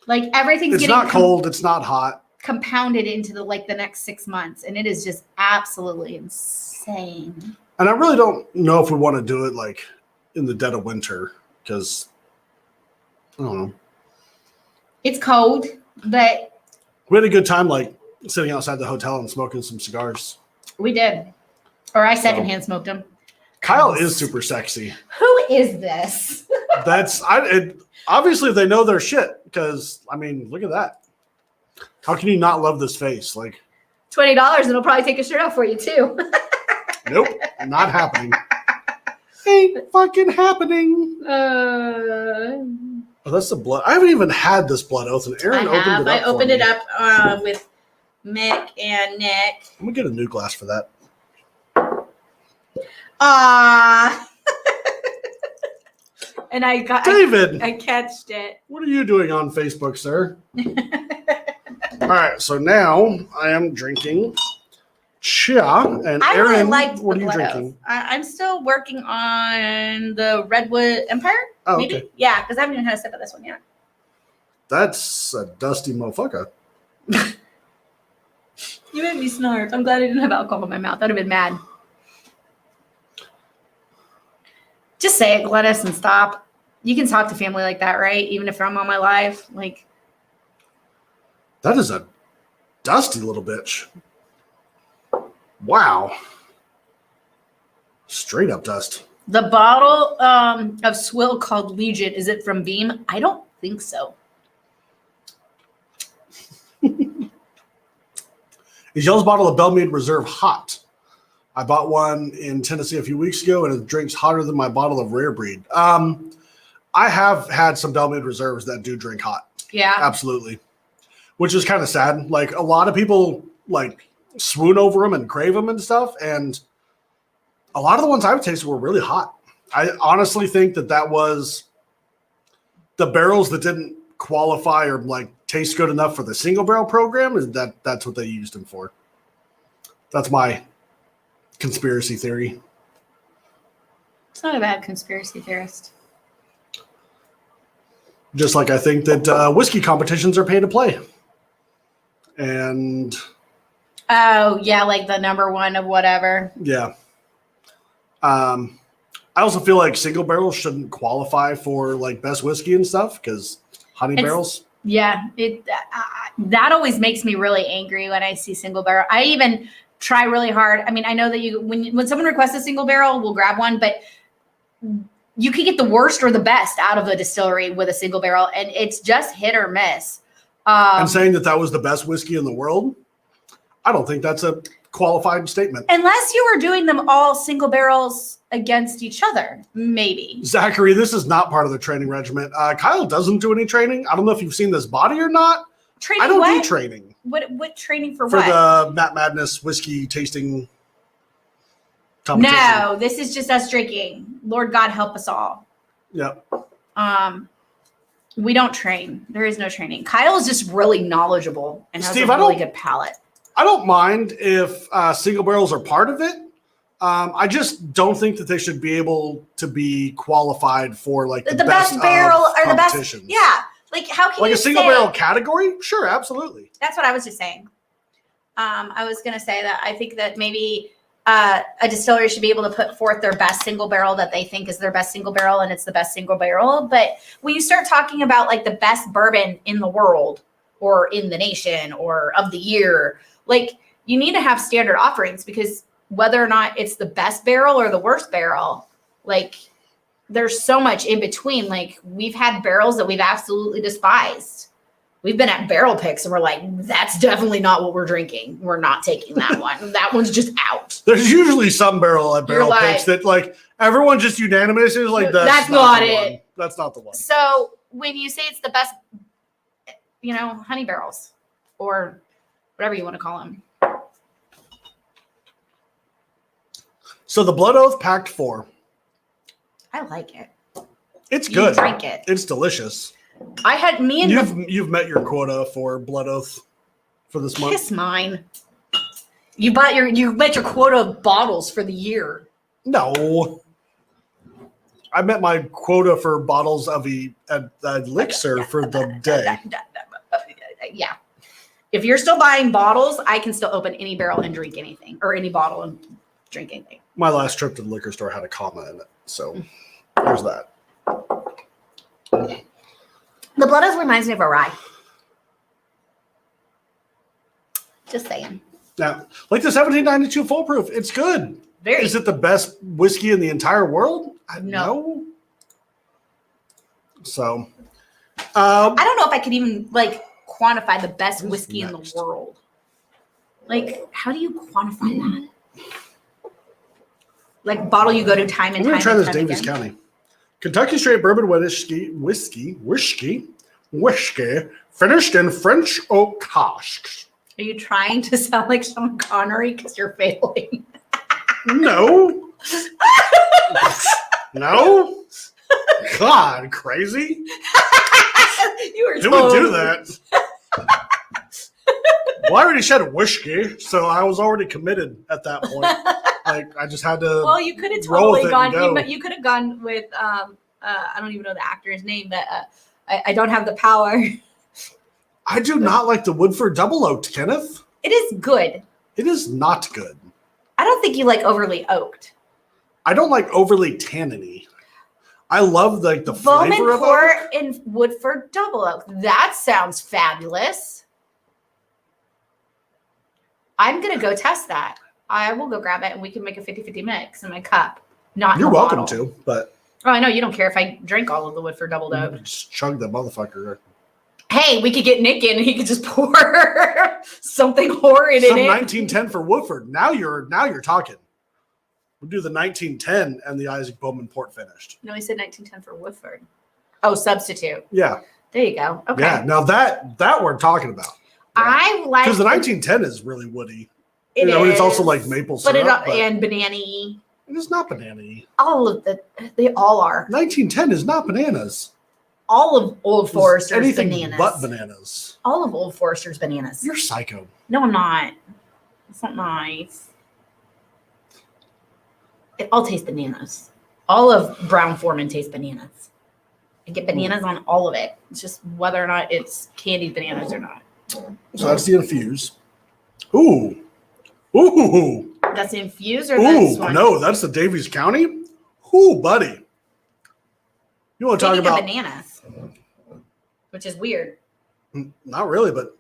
like everything's it's getting not cold, it's not hot. Compounded into the next 6 months, and it is just absolutely insane. And I really don't know if we want to do it like in the dead of winter because I don't know. It's cold, but we had a good time like sitting outside the hotel and smoking some cigars. We did, or I secondhand smoked them. Kyle is super sexy. Who is this? Obviously they know their shit because I mean, look at that. How can you not love this face? Like $20 and it'll probably take a shirt off for you too. Nope, not happening. Ain't fucking happening. Oh, that's the blood. I haven't even had this blood oath, and Aaron opened it up. I opened it up with Mick and Nick. I'm gonna get a new glass for that. And I got David. I catched it. What are you doing on Facebook, sir? All right, so now I am drinking Chia, and I Aaron, really liked what are you Blood drinking? Oath. I'm still working on the Redwood Empire. Oh, maybe? okay. Yeah, because I haven't even had a sip of this one yet. That's a dusty motherfucker. You made me snort. I'm glad I didn't have alcohol in my mouth. I'd have been mad. Just say it, Glennis, and stop. You can talk to family like that, right? Even if I'm on my live. Like, that is a dusty little bitch. Wow. Straight up dust. The bottle of swill called Legion, is it from Beam? I don't think so. Is y'all's bottle of Bellmead Reserve hot? I bought one in Tennessee a few weeks ago, and it drinks hotter than my bottle of Rare Breed. I have had some Bellmead Reserves that do drink hot. Yeah. Absolutely. Which is kind of sad. Like, a lot of people, like, swoon over them and crave them and stuff, and a lot of the ones I've tasted were really hot. I honestly think that was the barrels that didn't qualify or, like, taste good enough for the single barrel program, is that's what they used them for. That's my conspiracy theory. It's not a bad conspiracy theorist. Just like I think that whiskey competitions are pay to play. And oh, yeah, like the number one of whatever. Yeah. I also feel like single barrels shouldn't qualify for like best whiskey and stuff because honey barrels. Yeah, that always makes me really angry when I see single barrel. I even try really hard. I mean, I know that when someone requests a single barrel, we'll grab one, but you can get the worst or the best out of a distillery with a single barrel, and it's just hit or miss. I'm saying that was the best whiskey in the world. I don't think that's a qualified statement. Unless you were doing them all single barrels against each other, maybe. Zachary, this is not part of the training regimen. Kyle doesn't do any training. I don't know if you've seen this body or not. Training I don't what? do training. What training for what? For the Matt Madness whiskey tasting competition. No, this is just us drinking. Lord God help us all. Yep. We don't train. There is no training. Kyle is just really knowledgeable and has a really good palate. I don't mind if single barrels are part of it. I just don't think that they should be able to be qualified for like the best barrel or the best. Yeah. Like how can like you a single barrel category? Sure, absolutely. That's what I was just saying. I was going to say that I think that maybe a distillery should be able to put forth their best single barrel that they think is their best single barrel, and it's the best single barrel. But when you start talking about like the best bourbon in the world or in the nation or of the year, like you need to have standard offerings, because whether or not it's the best barrel or the worst barrel, like there's so much in between. Like we've had barrels that we've absolutely despised. We've been at barrel picks and we're like, that's definitely not what we're drinking. We're not taking that one. That one's just out. There's usually some barrel picks that like everyone just unanimously is like, that's not it. One. That's not the one. So when you say it's the best, honey barrels or whatever you want to call them. So the Blood Oath Packed 4. I like it. It's good. Drink it. It's delicious. I had you've met your quota for Blood Oath for this month. Kiss mine. You met your quota of bottles for the year. No. I met my quota for bottles of elixir for the day. Yeah. If you're still buying bottles, I can still open any barrel and drink anything, or any bottle and drink anything. My last trip to the liquor store had a comma in it, so there's that. The Blood Oath reminds me of a rye. Just saying. Yeah, like the 1792 Full Proof, it's good. Is it the best whiskey in the entire world? No. So, I don't know if I could even like quantify the best whiskey in the world. Like, how do you quantify that? Like bottle you go to time and time. I'm gonna try this Davis County Kentucky Straight Bourbon whiskey, finished in French oak casks. Are you trying to sound like Sean Connery because you're failing? No. No. God, crazy. You were. Who would do that? Well, I already said whiskey, so I was already committed at that point. Like I just had to. Well, you could have totally gone. You could have gone with. I don't even know the actor's name, but I don't have the power. I do not like the Woodford Double Oaked, Kenneth. It is good. It is not good. I don't think you like overly oaked. I don't like overly tanniny. I love like the Bowman flavor of Court oak. and Woodford Double Oak. That sounds fabulous. I'm going to go test that. I will go grab it and we can make a 50-50 mix in my cup. You're welcome to, but. Oh, I know you don't care if I drink all of the Woodford Double Oak. Just chug the motherfucker. Hey, we could get Nick in and he could just pour something horrid in it. 1910 for Woodford. Now you're talking. We'll do the 1910 and the Isaac Bowman port finished. No, he said 1910 for Woodford. Oh, substitute. Yeah. There you go. Okay. Yeah. Now that we're talking about. Yeah. I like because the 1910 is really woody. It is. It's also like maple syrup, and banana-y. It is not banana-y. They all are. 1910 is not bananas. All of Old Forester's anything bananas. but bananas. All of Old Forester's bananas. You're psycho. No, I'm not. It's not nice. It all tastes bananas. All of Brown Foreman tastes bananas. I get bananas on all of it. It's just whether or not it's candied bananas or not. So that's the infuse. Ooh. That's the infuse or this one? No, that's the Davies County. Ooh, buddy. You want to talk about bananas, which is weird. Not really, but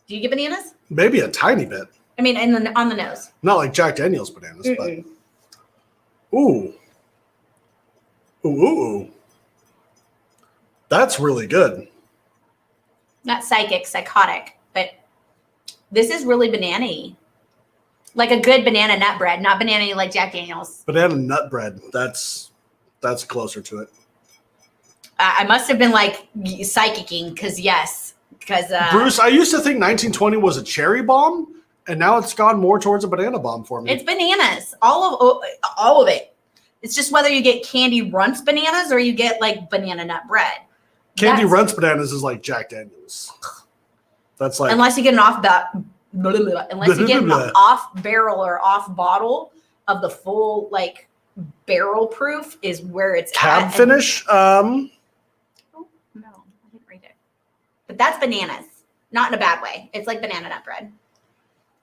do you get bananas? Maybe a tiny bit. I mean, on the nose. Not like Jack Daniel's bananas, but ooh. That's really good. Not psychotic, but this is really banana-y. Like a good banana nut bread, not banana-y like Jack Daniel's. Banana nut bread. That's closer to it. I must have been like psychicking because Bruce, I used to think 1920 was a cherry bomb, and now it's gone more towards a banana bomb for me. It's bananas, all of it. It's just whether you get Candy Runts bananas or you get like banana nut bread. Candy Runts bananas is like Jack Daniel's. That's like unless you get an off barrel or off bottle of the full like barrel proof is where it's cab at. Finish. Oh no, I didn't read it. But that's bananas, not in a bad way. It's like banana nut bread,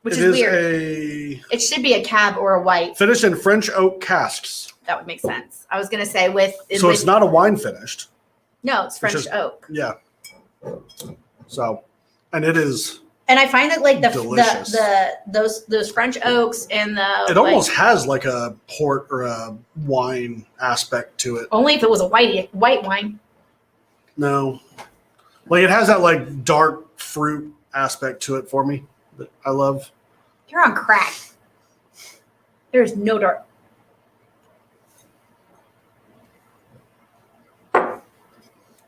which is weird. It should be a cab or a white. Finished in French oak casks. That would make sense. I was gonna say it's not a wine finished. No, it's French oak. Yeah. So, and it is. And I find that like delicious. those French oaks and it almost has like a port or a wine aspect to it. Only if it was a white wine. No, like it has that like dark fruit aspect to it for me that I love. You're on crack. There's no dark.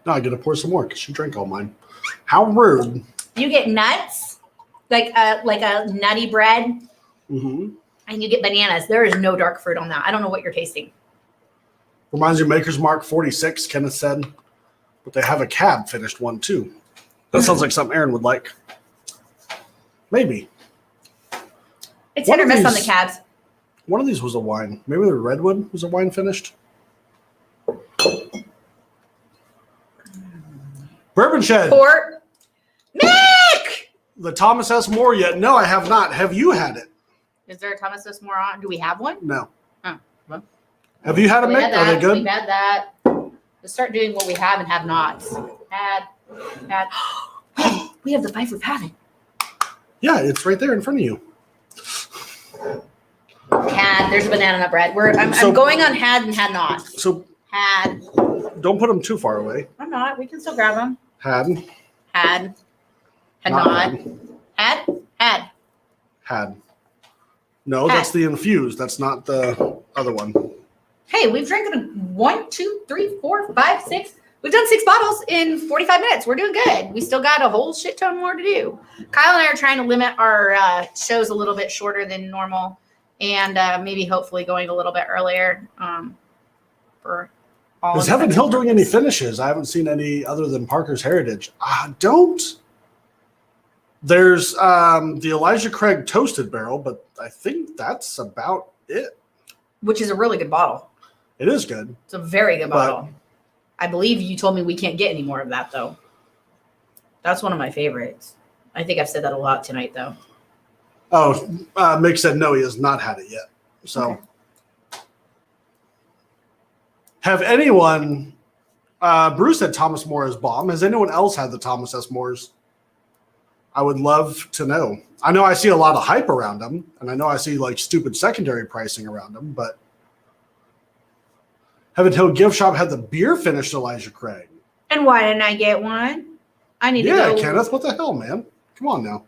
No, I get to pour some more because she drank all mine. How rude! You get nuts, like a nutty bread, and you get bananas. There is no dark fruit on that. I don't know what you're tasting. Reminds you of Maker's Mark 46, Kenneth said. But they have a cab finished one too. That sounds like something Aaron would like. Maybe. It's hit or miss on the cabs. One of these was a wine. Maybe the Redwood was a wine finished. Bourbon Shed. Port. Nick! The Thomas S. More yet? No, I have not. Have you had it? Is there a Thomas S. More on? Do we have one? No. Oh, well. Have you had a Mick? Are they good? We've had that. Let's start doing what we have and have nots. Had. We have the five we've had it. Yeah, it's right there in front of you. Had. There's banana nut bread. I'm going on had and had not. So had. Don't put them too far away. I'm not. We can still grab them. Had not. Had. No, that's the infused. That's not the other one. Hey, we've drank 1, 2, 3, 4, 5, 6. We've done 6 bottles in 45 minutes. We're doing good. We still got a whole shit ton more to do. Kyle and I are trying to limit our shows a little bit shorter than normal, and maybe hopefully going a little bit earlier. For all. Is Heaven Hill doing any finishes? I haven't seen any other than Parker's Heritage. Don't. There's the Elijah Craig Toasted Barrel, but I think that's about it. Which is a really good bottle. It is good. It's a very good bottle. I believe you told me we can't get any more of that, though. That's one of my favorites. I think I've said that a lot tonight, though. Oh, Mick said no, he has not had it yet. So, okay. Have anyone? Bruce said Thomas More is bomb. Has anyone else had the Thomas S. Moores? I would love to know. I know I see a lot of hype around them, and I know I see like stupid secondary pricing around them, but Heaven Hill Gift Shop had the beer finished Elijah Craig. And why didn't I get one? I need to go. Yeah, Kenneth, what the hell, man? Come on now.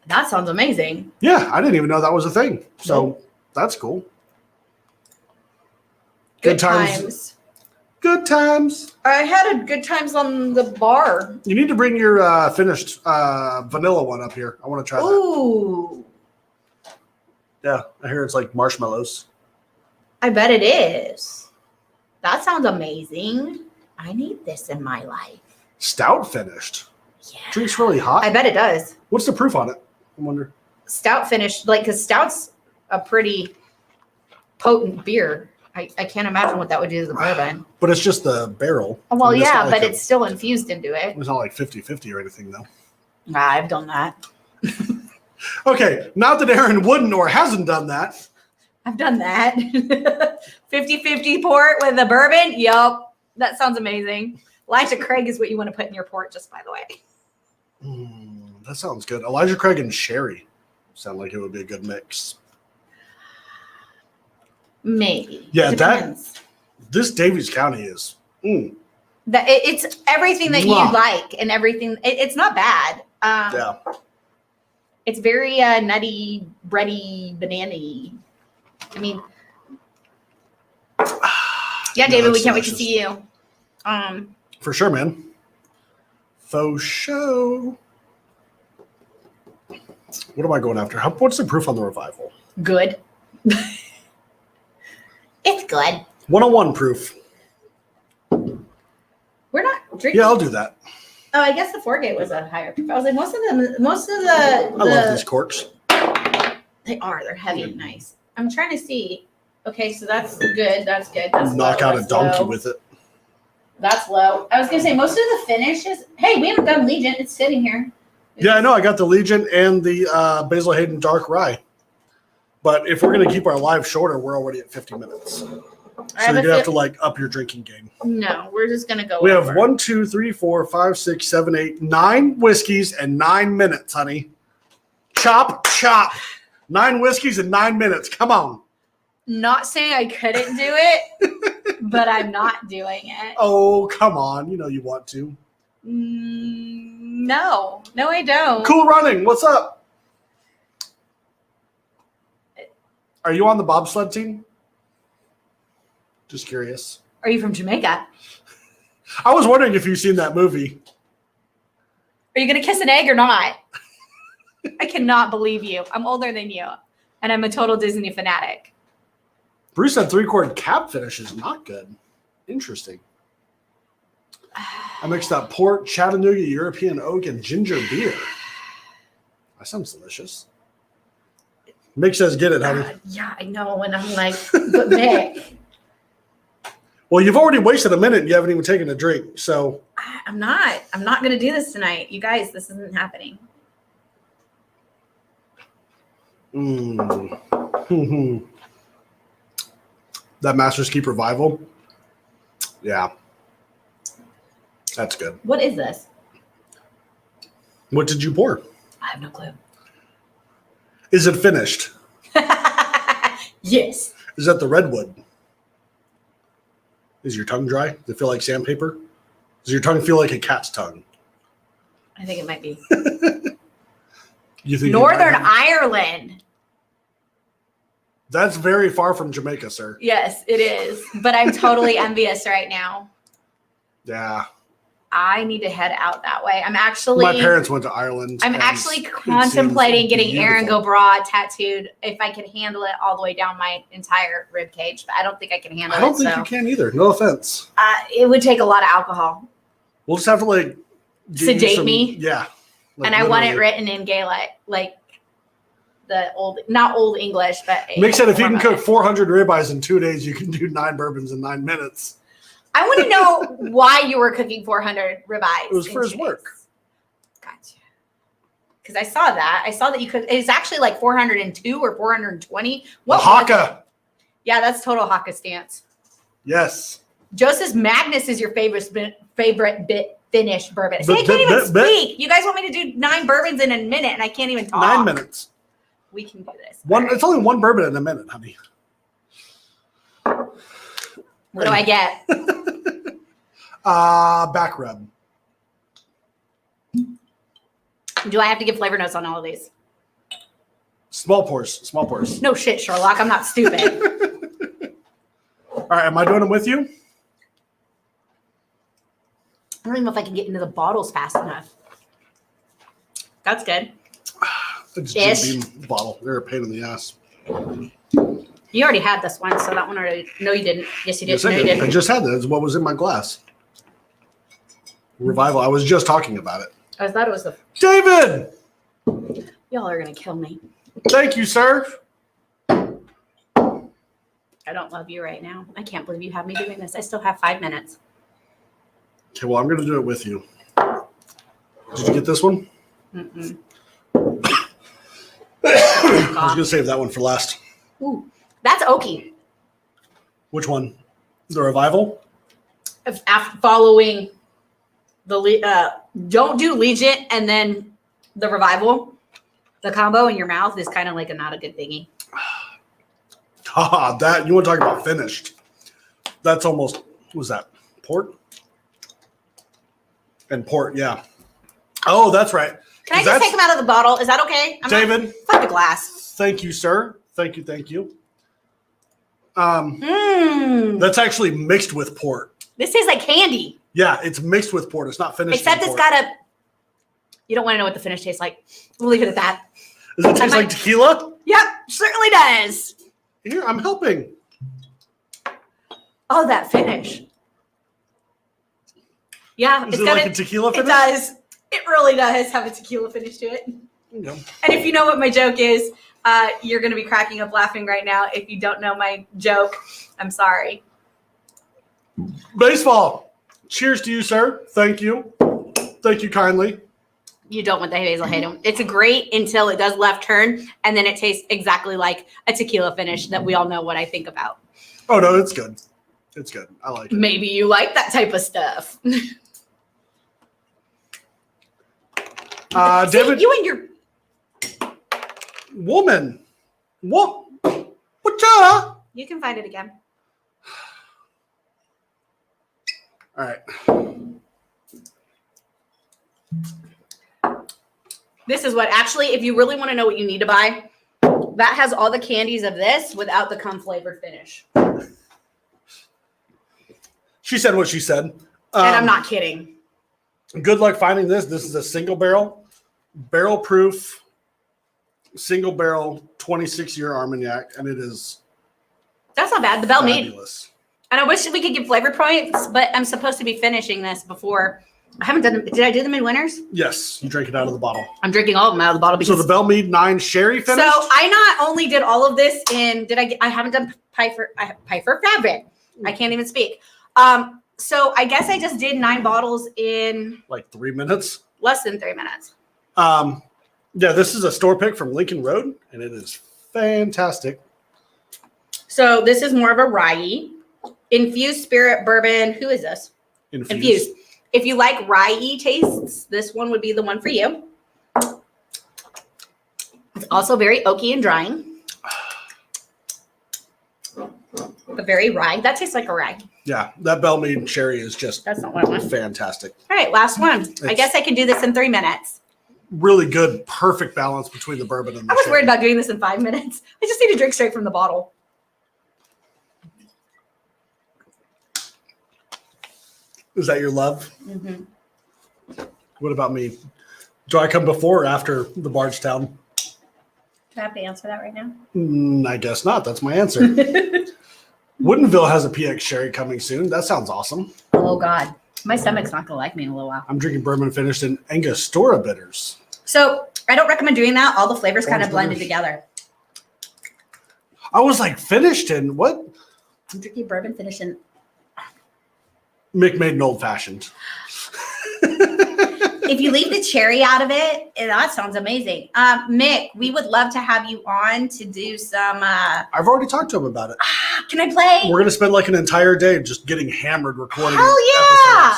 That sounds amazing. Yeah, I didn't even know that was a thing. So that's cool. Good times. Good times. I had good times on the bar. You need to bring your finished vanilla one up here. I want to try that. Ooh. Yeah, I hear it's like marshmallows. I bet it is. That sounds amazing. I need this in my life. Stout finished. Yeah. Drink's really hot. I bet it does. What's the proof on it? I wonder. Stout finished, because stout's a pretty potent beer. I can't imagine what that would do to the bourbon. But it's just the barrel. Well, I mean, yeah, like but it's still infused into it. It's not like 50-50 or anything, though. I've done that. Okay, not that Aaron wouldn't or hasn't done that. I've done that. 50-50 port with a bourbon. Yup. That sounds amazing. Elijah Craig is what you want to put in your port, just by the way. That sounds good. Elijah Craig and sherry sound like it would be a good mix. Maybe. Yeah, this Davies County is. That it's everything that you like and everything. It's not bad. Yeah. It's very nutty, bready, banana-y. I mean, yeah, David, we can't wait to see you. For sure, man. Faux show. What am I going after? What's the proof on the Revival? Good. It's good. 101 proof. We're not drinking. Yeah, I'll do that. Oh, I guess the 4-gate was a higher proof. I was like, most of the. I love these corks. They are. They're heavy and nice. I'm trying to see. Okay, so that's good. That's good. That's knock low. out That's a donkey low. with it. That's low. I was gonna say most of the finishes. Hey, we haven't done Legion. It's sitting here. Yeah, I know. I got the Legion and the Basil Hayden Dark Rye. But if we're going to keep our live shorter, we're already at 50 minutes. So you're going to have to up your drinking game. No, we're just going to go. We have 1, 2, 3, 4, 5, 6, 7, 8, 9 whiskeys and 9 minutes, honey. Chop, chop. 9 whiskeys and 9 minutes. Come on. Not saying I couldn't do it, but I'm not doing it. Oh, come on. You know you want to. No, I don't. Cool running. What's up? Are you on the bobsled team? Just curious. Are you from Jamaica? I was wondering if you've seen that movie. Are you going to kiss an egg or not? I cannot believe you. I'm older than you, and I'm a total Disney fanatic. Bruce said 3-quart cap finish is not good. Interesting. I mixed up port, Chattanooga, European oak, and ginger beer. That sounds delicious. Mick says, get it, honey. Yeah, I know. And I'm like, but Mick. Well, you've already wasted a minute and you haven't even taken a drink. So I'm not going to do this tonight. You guys, this isn't happening. That Master's Keep Revival. Yeah. That's good. What is this? What did you pour? I have no clue. Is it finished? Yes. Is that the Redwood? Is your tongue dry? Does it feel like sandpaper? Does your tongue feel like a cat's tongue? I think it might be. You think Northern Ireland. That's very far from Jamaica, sir. Yes, it is. But I'm totally envious right now. Yeah. I need to head out that way. My parents went to Ireland. I'm actually contemplating getting Aaron Gobra tattooed if I can handle it all the way down my entire rib cage, but I don't think I can handle it. I don't think you can either. No offense. It would take a lot of alcohol. We'll just have to sedate me. Yeah. And I want it written in Gaelic, like the not old English, but. Mick said if you can cook 400 ribeyes in 2 days, you can do 9 bourbons in 9 minutes. I want to know why you were cooking 400 ribeyes. It was for his work. Gotcha. Because I saw that. I saw that you could. It's actually like 402 or 420. What? Haka. Yeah, that's total Haka stance. Yes. Joseph Magnus is your favorite Finnish bourbon. See, I can't even speak. You guys want me to do 9 bourbons in a minute, and I can't even talk. 9 minutes. We can do this. It's only 1 bourbon in a minute, honey. What do I get? Back rub. Do I have to give flavor notes on all of these? Small pours. No shit, Sherlock. I'm not stupid. All right, am I doing them with you? I don't even know if I can get into the bottles fast enough. That's good. The Jim Beam bottle. They're a pain in the ass. You already had this one, so that one already. No, you didn't. Yes, you did. Yes, No, you didn't. I just had that. It's what was in my glass. Revival. I was just talking about it. I thought it was the. David! Y'all are going to kill me. Thank you, sir. I don't love you right now. I can't believe you have me doing this. I still have 5 minutes. Okay, well, I'm going to do it with you. Did you get this one? Mm-mm. I was going to save that one for last. Ooh, that's oaky. Which one? The Revival? After following the don't do Legion and then the Revival, the combo in your mouth is kind of like not a good thingy. That you want to talk about finished? That's almost. What was that? Port and port, yeah. Oh, that's right. Can I just take them out of the bottle? Is that okay? David, fuck the glass. Thank you, sir. Thank you. That's actually mixed with port. This tastes like candy. Yeah, it's mixed with port. It's not finished. Except it's got a. You don't want to know what the finish tastes like. We'll leave it at that. Does it taste like tequila? Yep, certainly does. Here, I'm helping. Oh, that finish. Yeah, Is it like a tequila finish? It does. It really does have a tequila finish to it. Yeah. And if you know what my joke is, you're going to be cracking up laughing right now. If you don't know my joke, I'm sorry. Baseball. Cheers to you, sir. Thank you. Thank you kindly. You don't want the Hazel Hatem. It's great until it does left turn, and then it tastes exactly like a tequila finish that we all know what I think about. Oh, no, it's good. It's good. I like it. Maybe you like that type of stuff. David, you and your woman. What? What's You can find it again. All right. This is what actually, if you really want to know what you need to buy, that has all the candies of this without the cum flavored finish. She said what she said. And I'm not kidding. Good luck finding this. This is a single barrel proof, single barrel, 26-year Armagnac, and it is. That's not bad. The Bell Mead. Fabulous. And I wish we could give flavor points, but I'm supposed to be finishing this before. I haven't done them. Did I do them in winners? Yes, you drank it out of the bottle. I'm drinking all of them out of the bottle because. So the Bell Mead 9 sherry finished. So I not only did all of this in. I haven't done Piper Fabric. I can't even speak. So I guess I just did 9 bottles in like 3 minutes. Less than 3 minutes. Yeah, this is a store pick from Lincoln Road, and it is fantastic. So this is more of a rye. Infused spirit bourbon. Who is this? Infused. If you like rye tastes, this one would be the one for you. It's also very oaky and drying. But very rye. That tastes like a rye. Yeah, that Bell Mead sherry is just That's not what I want. fantastic. All right, last one. I guess I can do this in 3 minutes. Really good, perfect balance between the bourbon and the I was sherry. worried about doing this in 5 minutes. I just need to drink straight from the bottle. Is that your love? Mm-hmm. What about me? Do I come before or after the Bardstown? Do I have to answer that right now? I guess not. That's my answer. Woodinville has a PX sherry coming soon. That sounds awesome. Oh, God. My stomach's not going to like me in a little while. I'm drinking bourbon finished in Angostura bitters. So I don't recommend doing that. All the flavors kind of blended bitters. together. I was like, finished in what? I'm drinking bourbon finished in. Mick made an old fashioned. If you leave the cherry out of it, that sounds amazing. Mick, we would love to have you on to do some. I've already talked to him about it. Can I play? We're gonna spend like an entire day just getting hammered recording. Hell yeah!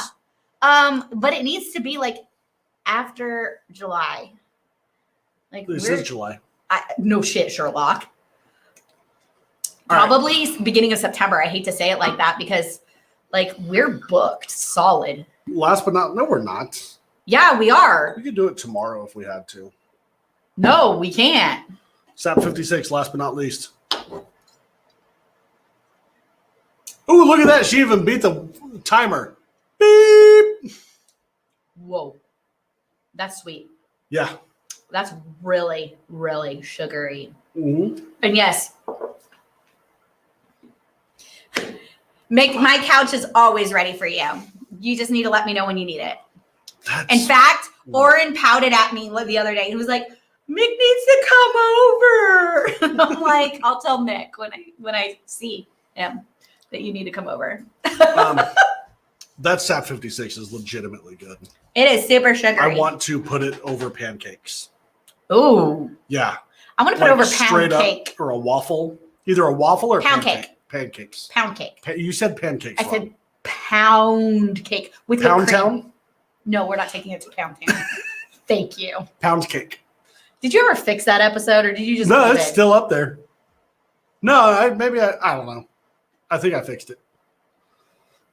episodes. But it needs to be like after July. Like This is July. No shit, Sherlock. Probably beginning of September. I hate to say it like that because, like, we're booked solid. Last but not, no, we're not. Yeah, we are. We could do it tomorrow if we had to. No, we can't. SAP 56, last but not least. Ooh, look at that. She even beat the timer. Beep. Whoa. That's sweet. Yeah. That's really, really sugary. Mm-hmm. And yes, my couch is always ready for you. You just need to let me know when you need it. In fact, Oren pouted at me the other day. He was like, Mick needs to come over. I'm like, I'll tell Mick when I see him that you need to come over. That SAP 56 is legitimately good. It is super sugary. I want to put it over pancakes. Ooh. Yeah. I want to put it over pound cake. Or a waffle. Either a waffle or pound cake. Pancakes. Pound cake. You said pancakes. I said pound cake. With Pound Town? No, we're not taking it to Pound Town. Thank you. Pound cake. Did you ever fix that episode, or did you just? No, it's still up there. No, I don't know. I think I fixed it.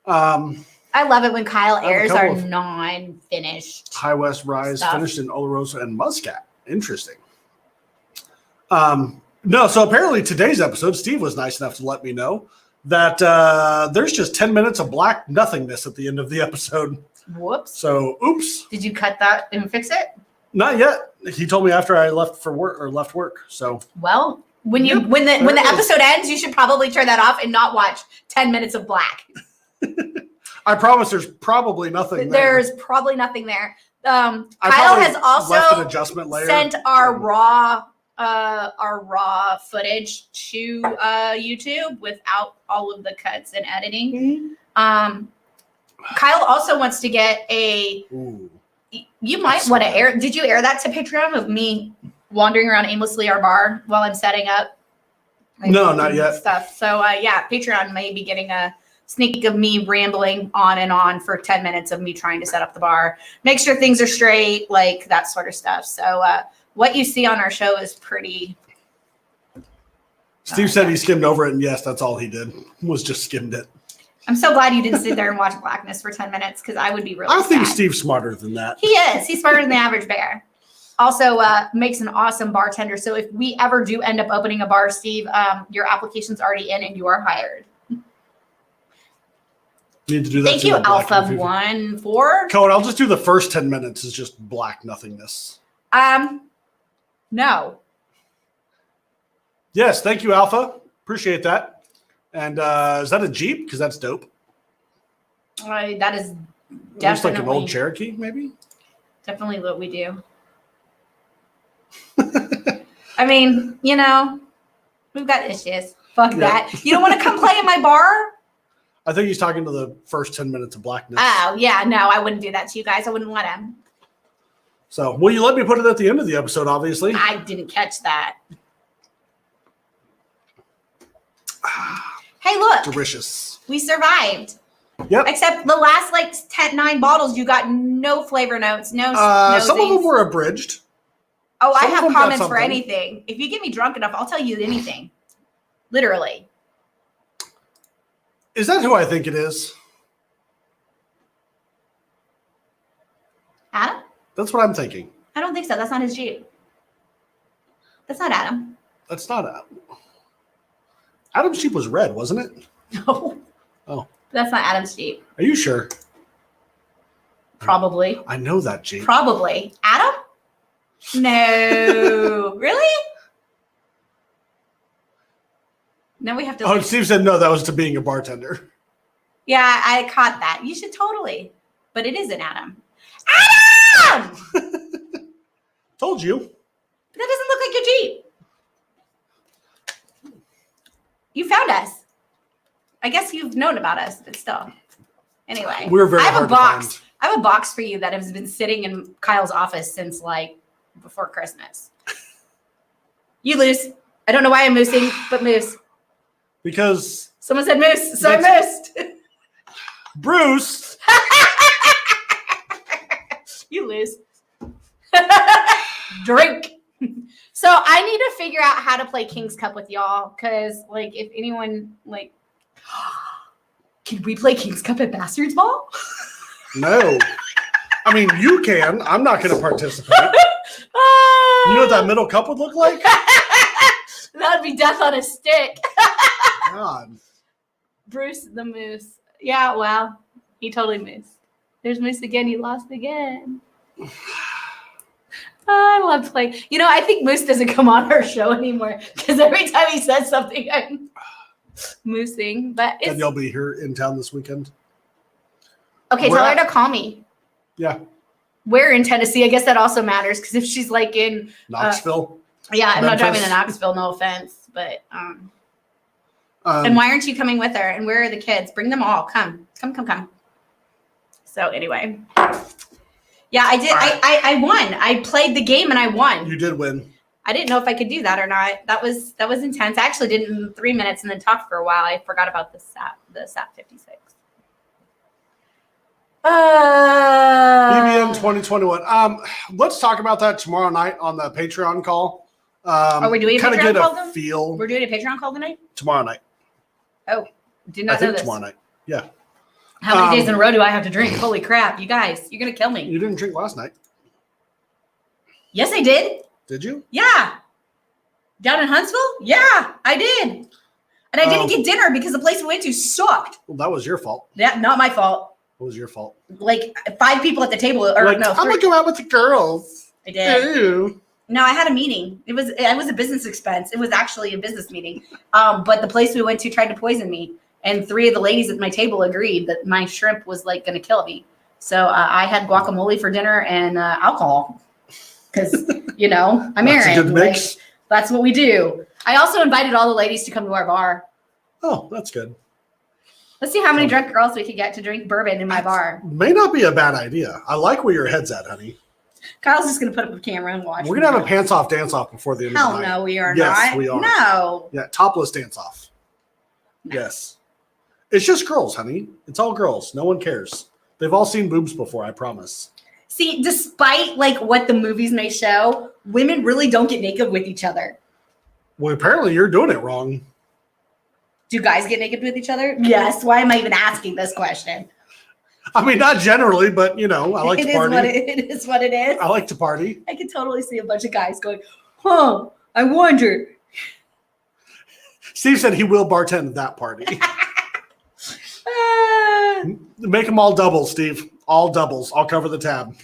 I love it when Kyle airs our non-finished High West Rise stuff. Finished in Oloroso and Muscat. Interesting. No, so apparently today's episode, Steve was nice enough to let me know that there's just 10 minutes of black nothingness at the end of the episode. Whoops. So, oops. Did you cut that and fix it? Not yet. He told me after I left work. So, well, when the episode ends, you should probably turn that off and not watch 10 minutes of black. I promise there's probably nothing there. There's probably nothing there. Kyle has also left an adjustment layer. Sent our raw footage to YouTube without all of the cuts and editing. Mm-hmm. Kyle also wants to get a. Ooh, you might want to air. Did you air that to Patreon of me wandering around aimlessly our bar while I'm setting up? No, not yet. Stuff. So yeah, Patreon may be getting a sneak peek of me rambling on and on for 10 minutes of me trying to set up the bar, make sure things are straight, like that sort of stuff. So what you see on our show is pretty. Steve said he skimmed over it, and yes, that's all he did, was just skimmed it. I'm so glad you didn't sit there and watch Blackness for 10 minutes, because I would be really I think sad. Steve's smarter than that. He is. He's smarter than the average bear. Also makes an awesome bartender. So if we ever do end up opening a bar, Steve, your application's already in and you are hired. Need to do that. Thank you, Alpha 1-4. Cohen, I'll just do the first 10 minutes is just black nothingness. No. Yes, thank you, Alpha. Appreciate that. And is that a Jeep? Because that's dope. That is definitely. Looks like an old Cherokee, maybe? Definitely what we do. I mean, we've got issues. Fuck that. You don't want to come play in my bar? I think he's talking to the first 10 minutes of blackness. Oh, yeah. No, I wouldn't do that to you guys. I wouldn't let him. So, will you let me put it at the end of the episode, obviously? I didn't catch that. Hey, look. Delicious. We survived. Yep. Except the last 9 bottles, you got no flavor notes. No. Some of them were abridged. Oh, I have comments for anything. If you get me drunk enough, I'll tell you anything. Literally. Is that who I think it is? Adam? That's what I'm thinking. I don't think so. That's not his Jeep. That's not Adam. That's not Adam. Adam's Jeep was red, wasn't it? No. Oh. That's not Adam's Jeep. Are you sure? Probably. I know that Jeep. Probably. Adam? No. Really? Now we have to. Oh, Steve said no, that was to being a bartender. Yeah, I caught that. You should totally. But it isn't Adam. Adam! Told you. But that doesn't look like your Jeep. You found us. I guess you've known about us, but still. Anyway. We're very I have hard a box. to find. I have a box for you that has been sitting in Kyle's office since before Christmas. You lose. I don't know why I'm moosing, but moose. Because someone said moose, so I moosed. Bruce. You lose. Drink. So I need to figure out how to play King's Cup with y'all. Because, if anyone, can we play King's Cup at Bastard's Ball? No. I mean, you can. I'm not going to participate. You know what that middle cup would look like? That would be death on a stick. God. Bruce the Moose. Yeah, well, he totally moosed. There's Moose again. He lost again. I love playing. You know, I think Moose doesn't come on our show anymore because every time he says something, I'm moosing. But And you'll be here in town this weekend? Okay, tell her to call me. Yeah. Where in Tennessee? I guess that also matters because if she's like in Knoxville. Yeah, I'm Memphis. not driving to Knoxville, no offense. But and why aren't you coming with her? And where are the kids? Bring them all. Come. So anyway. Yeah, I did. Right. I won. I played the game and I won. You did win. I didn't know if I could do that or not. That was intense. I actually did it in 3 minutes and then talked for a while. I forgot about the SAP 56. BBM 2021. Let's talk about that tomorrow night on the Patreon call. Are we doing a kind of Patreon get call? a feel. We're doing a Patreon call tonight? Tomorrow night. Oh, did not know this. Tomorrow night. Yeah. How many days in a row do I have to drink? Holy crap, you guys, you're gonna kill me. You didn't drink last night. Yes, I did. Did you? Yeah. Down in Huntsville? Yeah, I did. And I didn't get dinner because the place we went to sucked. Well, that was your fault. Yeah, not my fault. What was your fault? Like 5 people at the table, or like, no, 3. I'm gonna go out with the girls. I did. Ew. No, I had a meeting. It was a business expense. It was actually a business meeting. But the place we went to tried to poison me. And 3 of the ladies at my table agreed that my shrimp was like going to kill me. So I had guacamole for dinner and alcohol because, you know, I'm married. That's a good mix. Like, that's what we do. I also invited all the ladies to come to our bar. Oh, that's good. Let's see how many drunk girls we can get to drink bourbon in my bar. May not be a bad idea. I like where your head's at, honey. Kyle's just going to put up a camera and watch. We're going to have a pants-off dance-off before the end of the night. Hell no, we are not. Yes, we are. No. Yeah, topless dance-off. Yes. It's just girls, honey. It's all girls. No one cares. They've all seen boobs before, I promise. See, despite like what the movies may show, women really don't get naked with each other. Well, apparently you're doing it wrong. Do guys get naked with each other? Yes. Why am I even asking this question? I mean, not generally, but, you know, I like to party. It is what it is. I like to party. I can totally see a bunch of guys going, I wonder. Steve said he will bartend at that party. Make them all doubles, Steve. All doubles. I'll cover the tab.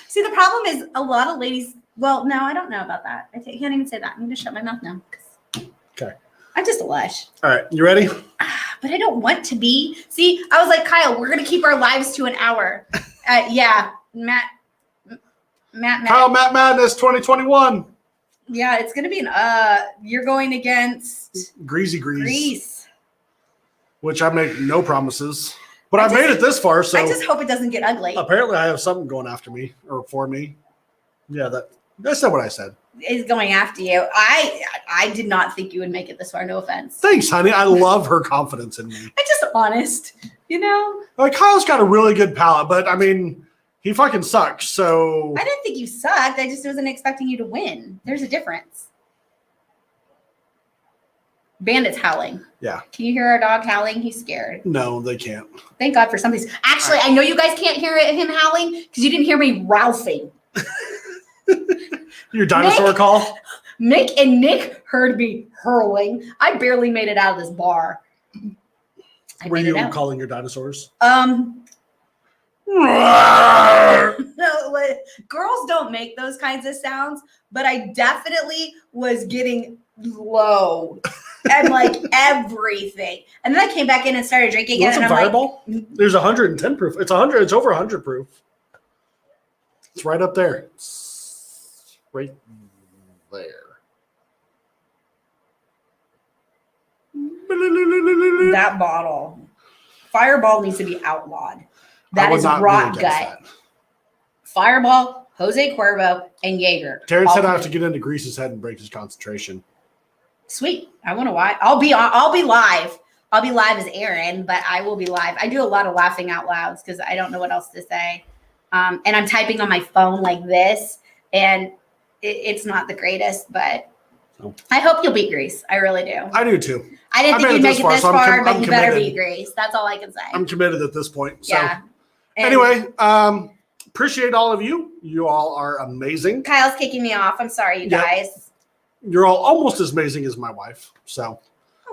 See, the problem is a lot of ladies. Well, no, I don't know about that. I can't even say that. I'm going to shut my mouth now. Okay. I'm just a lush. All right. You ready? But I don't want to be. See, I was like, Kyle, we're going to keep our lives to an hour. Yeah. Matt. Kyle, Matt Madness 2021. Yeah, it's going to be you're going against Grease. Which I make no promises. But I made it this far, so. I just hope it doesn't get ugly. Apparently I have something going after me or for me. Yeah, that's not what I said. Is going after you. I did not think you would make it this far. No offense. Thanks, honey. I love her confidence in me. I'm just honest, you know? Like, Kyle's got a really good palate, but I mean, he fucking sucks, so. I didn't think you sucked. I just wasn't expecting you to win. There's a difference. Bandit's howling. Yeah. Can you hear our dog howling? He's scared. No, they can't. Thank God for something. Actually, I know you guys can't hear him howling because you didn't hear me ralphing. Your dinosaur call? Mick and Nick heard me hurling. I barely made it out of this bar. Were you calling your dinosaurs? No, girls don't make those kinds of sounds, but I definitely was getting low and like everything. And then I came back in and started drinking. What's a Fireball? Like, there's 110 proof. It's 100. It's over 100 proof. It's right up there. It's right there. That bottle. Fireball needs to be outlawed. That is rot gut. That. Fireball, Jose Cuervo, and Jaeger. Terrence said I have to get into Grease's head and break his concentration. Sweet. I want to watch. I'll be live. I'll be live as Aaron, but I will be live. I do a lot of laughing out louds because I don't know what else to say. And I'm typing on my phone like this, and it's not the greatest, but I hope you'll beat Grease. I really do. I do too. I didn't think you'd make it this far, but you better beat Grease. That's all I can say. I'm committed at this point. So. Yeah. Anyway, appreciate all of you. You all are amazing. Kyle's kicking me off. I'm sorry, you guys. You're all almost as amazing as my wife. So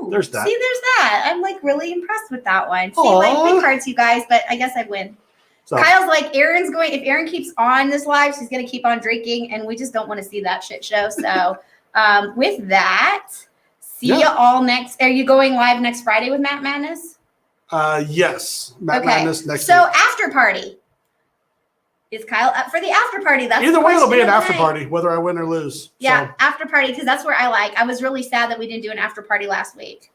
there's that. See, there's that. I'm like really impressed with that one. See, like big cards, you guys, but I guess I win. So. Kyle's like, Aaron's going, if Aaron keeps on this live, she's going to keep on drinking, and we just don't want to see that shit show. So with that, see you all next. Are you going live next Friday with Matt Madness? Yes. Matt Madness next week. So after party. Is Kyle up for the after party? That's either way, it'll be an after party, whether I win or lose. Yeah, after party, because that's where I like. I was really sad that we didn't do an after party last week.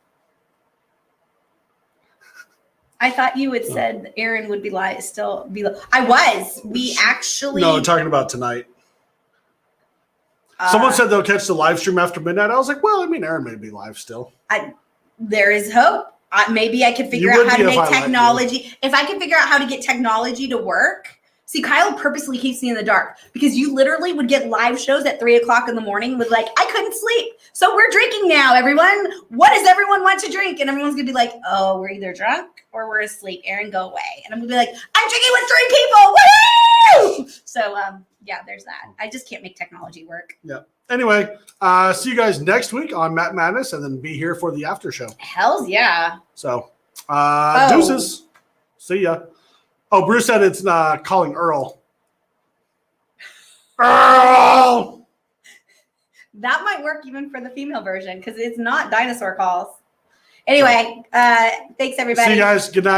I thought you had said Aaron would be live. I was. We actually. No, talking about tonight. Someone said they'll catch the live stream after midnight. I was like, well, I mean, Aaron may be live still. There is hope. Maybe I could figure out how to make technology. If I can figure out how to get technology to work. See, Kyle purposely keeps me in the dark because you literally would get live shows at 3:00 in the morning with like, I couldn't sleep. So we're drinking now, everyone. What does everyone want to drink? And everyone's going to be like, oh, we're either drunk or we're asleep. Aaron, go away. And I'm going to be like, I'm drinking with 3 people. Woo! So, yeah, there's that. I just can't make technology work. Yeah. Anyway, see you guys next week on Matt Madness and then be here for the after show. Hells yeah. So, deuces. See ya. Oh, Bruce said it's calling Earl. Earl! That might work even for the female version because it's not dinosaur calls. Anyway, thanks everybody. See you guys. Good night.